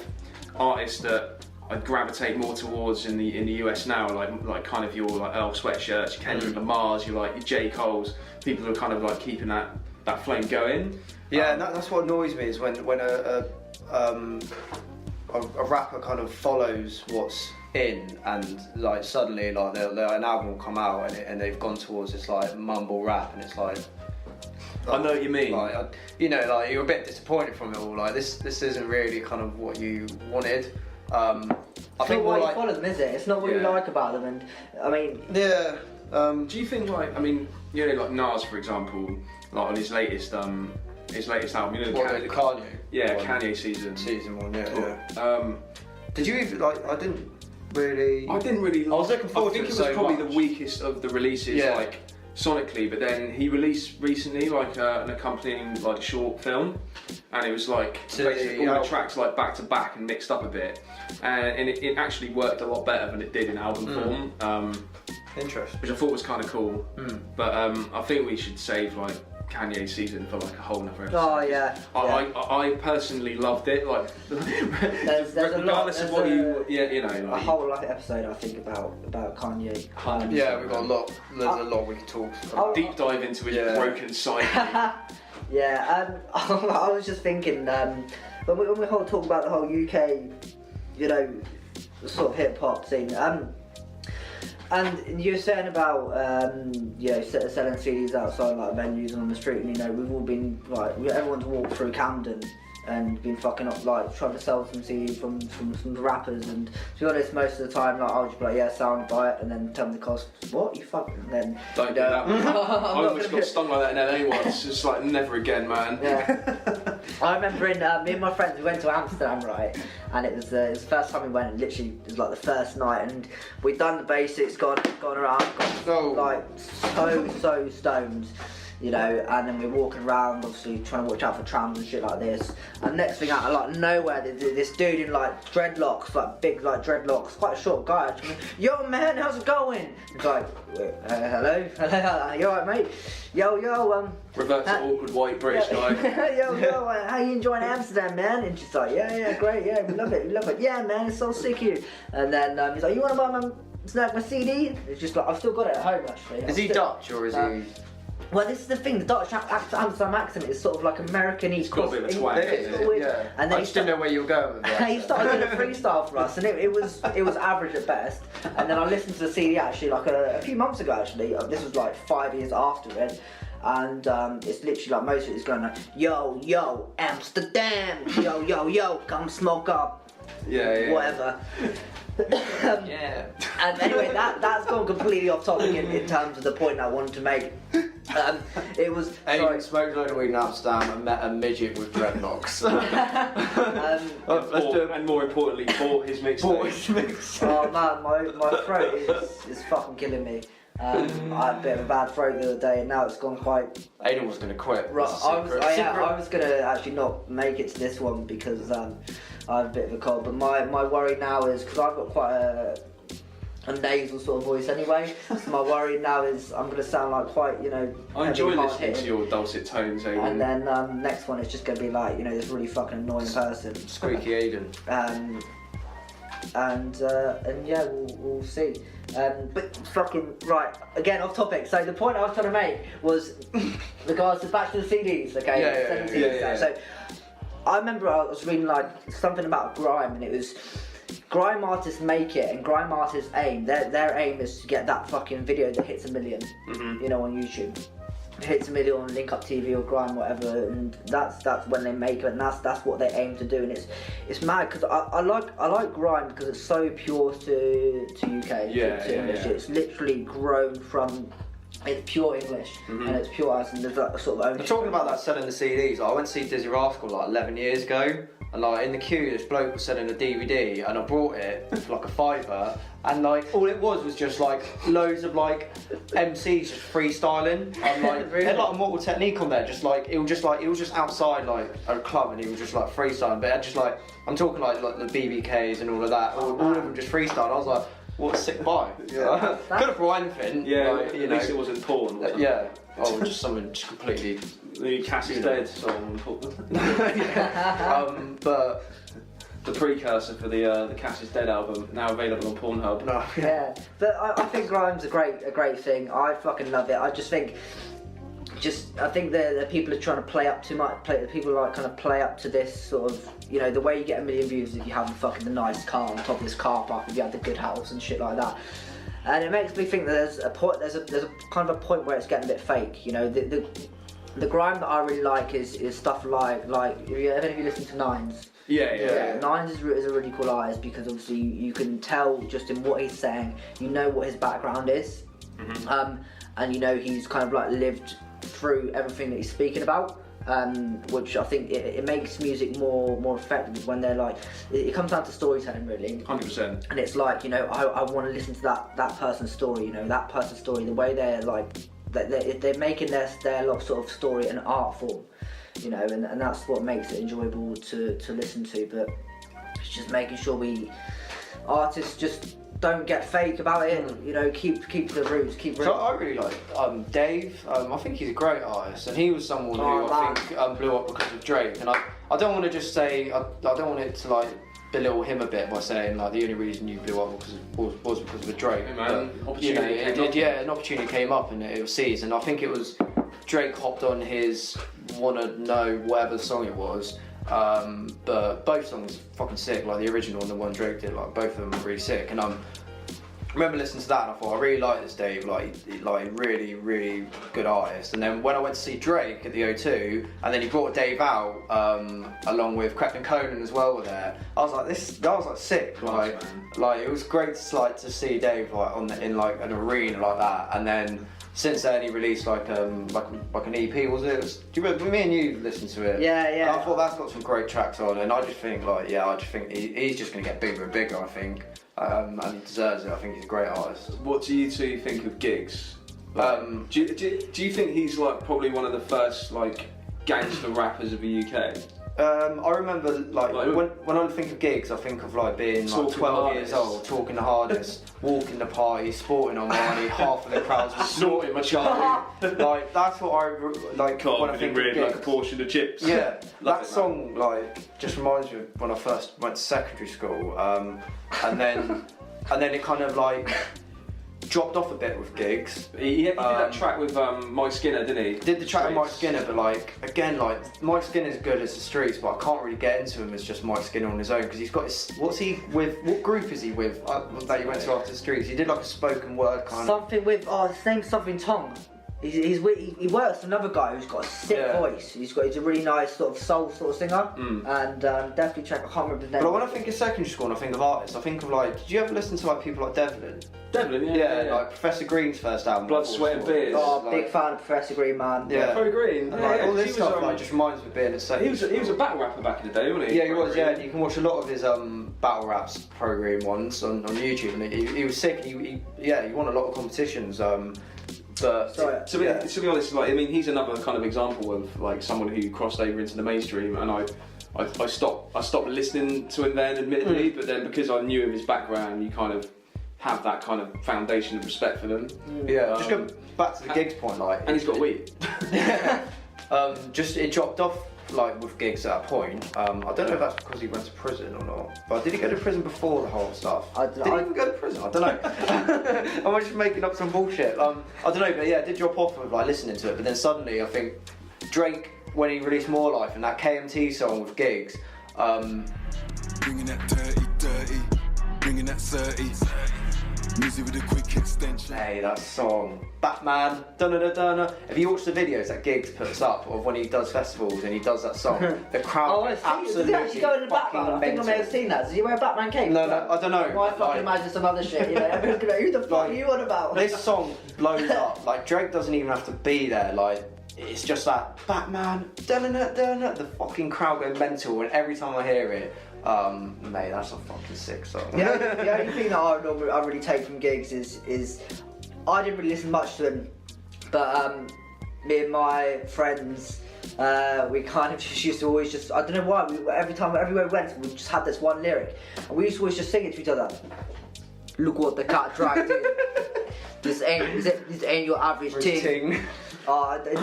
artists that I gravitate more towards in the US now, like kind of your like Earl Sweatshirts, Kendrick Lamar's, your like your J. Cole's, people who are kind of like keeping that flame going. Yeah, and that's what annoys me is when a rapper kind of follows what's in, and like suddenly like an album will come out and they've gone towards this like mumble rap, and it's like. I know what you mean. Like, you know, like you're a bit disappointed from it all. Like this isn't really kind of what you wanted. I think why you follow them, is it? It's not what you like about them, and I mean. Yeah. Do you think like you know like Nas for example, like on his latest album, you know Kanye? Yeah, Kanye season 1. Yeah. Did you even like? I didn't really. I was looking forward to it. I think it was probably the weakest of the releases. Like. Sonically, but then he released recently like an accompanying like short film, and it was like basically all the tracks like back to back and mixed up a bit, and it actually worked a lot better than it did in album form. Interesting. which I thought was kind of cool. But I think we should save like Kanye's season for like a whole nother episode. Oh yeah. I personally loved it. Like, There's a lot- regardless of there's what a- you know, A like, whole like episode I think about Kanye. 100%. Yeah, we've got a lot. There's a lot we can talk about. deep dive into his Yeah. broken psyche. Yeah, I was just thinking when we talk about the whole UK, you know, sort of hip hop scene. And you were saying about you know, selling CDs outside like venues and on the street, and you know, we've all been like, everyone's walked through Camden and been fucking up, like trying to sell some CDs from some rappers, and to be honest, most of the time like I'll just be like, yeah, sound, buy it, and then tell them the cost. What, you fucking, and then Don't you do know, that. I I'm almost got stung like that in LA once. It's like, never again, man. Yeah. I remember in me and my friends, we went to Amsterdam, right, and it was the first time we went, and literally it was like the first night, and we'd done the basics, gone around, got like so stoned, you know, and then we're walking around, obviously trying to watch out for trams and shit like this, and next thing out of like nowhere, this dude in like dreadlocks, like big like dreadlocks, quite a short guy, actually, yo man, how's it going? He's like, hello, you alright mate? Yo, Revert to awkward white British guy. yo, how you enjoying Amsterdam, man? And she's like, yeah, great, yeah, we love it. Yeah, man, it's so sick here. And then he's like, you want to buy my CD? It's just like, I've still got it at home actually. Is he Dutch or is he? Well, this is the thing. The Dutch Amsterdam accent is sort of like American East got a bit of a twang, isn't it? Yeah. And I then just didn't know where you were going with that. he started doing a freestyle for us, and it was average at best. And then I listened to the CD actually like a few months ago. Actually, this was like 5 years after it. And it's literally like most of it is going like, yo, Amsterdam, yo, come smoke up, Yeah. whatever. Yeah. And anyway, that's gone completely off topic in terms of the point I wanted to make. It was Aidan smoked a load of weed in Amsterdam and met a midget with dreadlocks. And more importantly, bought his mixtape. Oh man, my throat is fucking killing me. I had a bit of a bad throat the other day, and now it's gone quite. Aidan was going to quit. Right, That's a I was gonna actually not make it to this one because I have a bit of a cold. But my worry now is because I've got quite a nasal sort of voice anyway. So my worry now is I'm gonna sound like quite, you know. I enjoy heavy, listening to your dulcet tones, Aidan. And then next one is just gonna be like, you know, this really fucking annoying person. Squeaky Aidan. And yeah, we'll see. But fucking right, again off topic. So the point I was trying to make was regards to back to the CDs, okay? Yeah. 70s. So I remember I was reading like something about grime, and it was grime artists make it, and grime artists aim. Their aim is to get that fucking video that hits 1 million, you know, on YouTube. Hits 1 million on Link Up TV or grime, whatever, and that's when they make it, and that's what they aim to do. And it's mad because I like grime because it's so pure to UK, to English. It's literally grown from. It's pure English and it's pure us, and there's that sort of ownership. Talking about that selling the CDs, I went to see Dizzy Rascal like 11 years ago, and like in the queue this bloke was selling a DVD, and I bought it for like a £5, and like all it was just like loads of like MCs just freestyling, and like Really? they had like a Mortal Technique on there, just like it was just outside like a club, and he was just like freestyling, but it had just like, I'm talking like the BBKs and all of that, all of them just freestyling. I was like, what a sick buy. Yeah. Could have brought anything. Yeah, like, at least it wasn't porn. Was it? Yeah. Oh, just something just completely. The Cass is Dead song. But The precursor for the Cass is Dead album, now available on Pornhub. no. Yeah, but I think grime's a great thing. I fucking love it. I just think. I think the people are trying to play up too much. People like kind of play up to this sort of, you know, the way you get 1 million views if you have the nice car on top of this car park, if you have the good house and shit like that. And it makes me think that there's a kind of a point where it's getting a bit fake. You know, the grime that I really like is stuff like if you ever listen to Nines. Yeah. Nines is a really cool artist because obviously you can tell just in what he's saying, you know what his background is, and you know he's kind of like lived through everything that he's speaking about, which I think it makes music more effective when they're like, it comes down to storytelling really. 100%. And it's like, you know, I want to listen to that person's story, you know, that person's story, the way they're like, they're making their sort of story an art form, you know, and that's what makes it enjoyable to listen to. But it's just making sure artists just don't get fake about it. You know, keep the roots. Keep. So I really like Dave. I think he's a great artist, and he was someone who I think blew up because of Drake. And I don't want to just say I don't want it to like belittle him a bit by saying like the only reason you blew up was because of a Drake. Hey man, but, you know, an opportunity came up and it was seized, and I think it was Drake hopped on his Wanna Know whatever song it was. But both songs fucking sick, like the original and the one Drake did, like both of them are really sick. And I remember listening to that and I thought I really like this Dave, like really, really good artist. And then when I went to see Drake at the O2, and then he brought Dave out, along with Clapton Conan as well were there, I was like, that was like sick. Like it was great to see Dave like in like an arena like that. And then since then he released like an EP, was it? Do you remember me and you listened to it? Yeah. And I thought that's got some great tracks on, and I just think he's just gonna get bigger and bigger. I think, and he deserves it. I think he's a great artist. What do you two think of Giggs? Do you think he's like probably one of the first like gangster rappers of the UK? I remember like when I think of Giggs, I think of like being like 12 years old, talking the hardest, walking the party, sporting on money, half of the crowds were snorting my child. Like that's what I like when I think of Giggs. Like a portion of chips. Yeah, that song like just reminds me of when I first went to secondary school, and then it kind of like dropped off a bit with Giggs. He did that track with Mike Skinner, didn't he? Did the track with Mike Skinner, but like again, like Mike Skinner's good as the streets, but I can't really get into him as just Mike Skinner on his own because he's got his. What's he with? What group is he with? That he went to after the streets. He did like a spoken word kind of. Something with his name's something Tong. He works with another guy who's got a sick voice. He's a really nice sort of soul sort of singer, and definitely check. I can't remember his name. But when I think of secondary school and I think of artists, I think of like. Did you ever listen to like people like Devlin? Devlin, yeah. Like Professor Green's first album. Blood, Sweat and Beers. Oh, big fan of Professor Green, man. Yeah. Pro Green. Like, all this stuff like just reminds me of being a secondary. He was a battle rapper back in the day, wasn't he? Yeah, he was. Yeah, and you can watch a lot of his battle raps, Pro Green ones on YouTube, and he was sick. He won a lot of competitions. But to be honest, like I mean, he's another kind of example of like someone who crossed over into the mainstream, and I stopped listening to him then, admittedly, but then because I knew him, his background, you kind of have that kind of foundation of respect for them. Yeah, just go back to the Giggs point, like, and he's got weed. Just it dropped off like with Giggs at that point. I don't know if that's because he went to prison or not, but did he go to prison before the whole stuff? Did he even go to prison? I don't know. Am I just making up some bullshit? I don't know, but yeah, it did drop off with like listening to it. But then suddenly, I think Drake, when he released More Life and that KMT song with Giggs, bringing that dirty, bringing that 30. Music with a quick extension. Hey, that song, Batman, dun-dun-dun-dun. If you watch the videos that Giggs puts up of when he does festivals and he does that song, the crowd absolutely Did he actually go in the Batman? I think I may have seen that. Does he wear a Batman cape? No, I don't know. I fucking imagine some other shit, you know. Everyone's gonna go, who the fuck are you on about? This song blows up. Like, Drake doesn't even have to be there. Like, it's just that Batman, dun-dun-dun-dun, the fucking crowd go mental, and every time I hear it, mate, that's a fucking sick song. The only thing that I really take from Giggs is I didn't really listen much to him, but me and my friends, we kind of just used to always just, I don't know why, everywhere we went, we just had this one lyric, and we used to always just sing it to each other. Look what the cat dragged in. This ain't your average ting.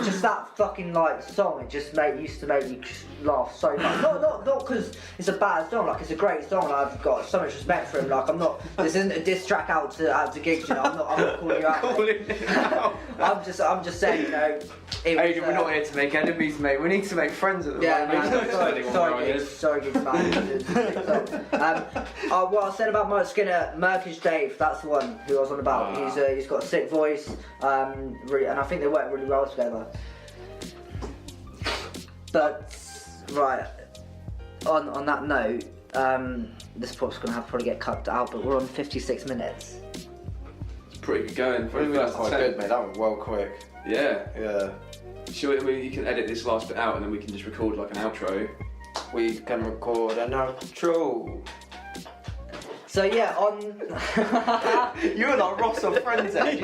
Just that fucking like song, it just used to make me laugh so much. Not because it's a bad song, like it's a great song and I've got so much respect for him. Like this isn't a diss track out to Giggs, you know. I'm not calling you out. I'm just saying, you know. Aidan, we're not here to make enemies, mate. We need to make friends at the moment. Sorry, Giggs, man. What I said about Mike Skinner, Merkish Dave, that's the one who I was on about. He's got a sick voice, really, and I think they work really well together. But right, on that note, this pop's gonna have to probably get cut out, but we're on 56 minutes. It's pretty good going. That was quite good, mate. That was well quick. Yeah. Sure, you can edit this last bit out and then we can just record like an outro. We can record an outro. So yeah, on you were like Ross or Friends, eh?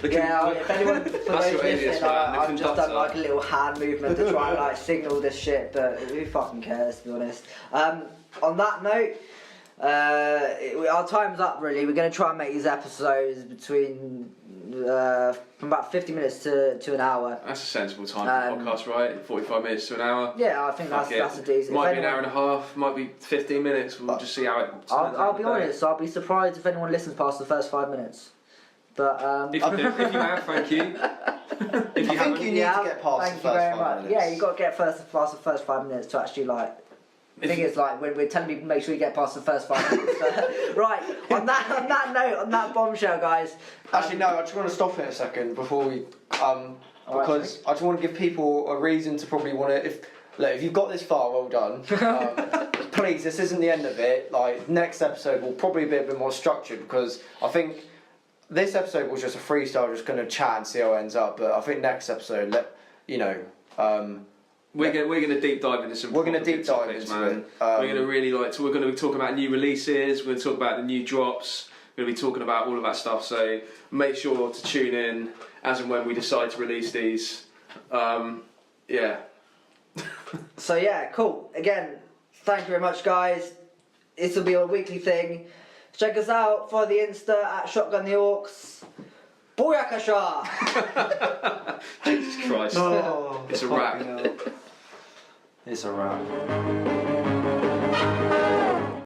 If anyone for those listening, I've just done like a little hand movement to try and like signal this shit, but who fucking cares, to be honest. On that note, Our time's up really. We're going to try and make these episodes between from about 50 minutes to an hour. That's a sensible time for a podcast, right? 45 minutes to an hour. Yeah, I think that's a decent. Might be an hour and a half, might be 15 minutes. We'll just see how it. I'll be honest. I'll be surprised if anyone listens past the first 5 minutes. But if you have, thank you. If you I think you need to get past the first 5 minutes. Yeah, you've got to get past the first 5 minutes to actually like. The thing is, like, when we're telling people make sure you get past the first 5 minutes. Right, on that note, on that bombshell, guys. Actually, no, I just want to stop it a second before we, because I just want to give people a reason to probably want to. If you've got this far, well done. Please, this isn't the end of it. Like, next episode will probably be a bit more structured because I think this episode was just a freestyle, just going to chat and see how it ends up. But I think next episode, We're going to deep dive into some. We're going to deep dive topics, into man. it. We're going to really we're going to be talking about new releases. We're going to talk about the new drops. We're going to be talking about all of that stuff. So make sure to tune in as and when we decide to release these. Yeah. So yeah, cool. Again, thank you very much, guys. This will be a weekly thing. Check us out for the Insta at Shotgun the Orcs. Booyakasha! Jesus Christ. Oh, It's a wrap. It's a wrap.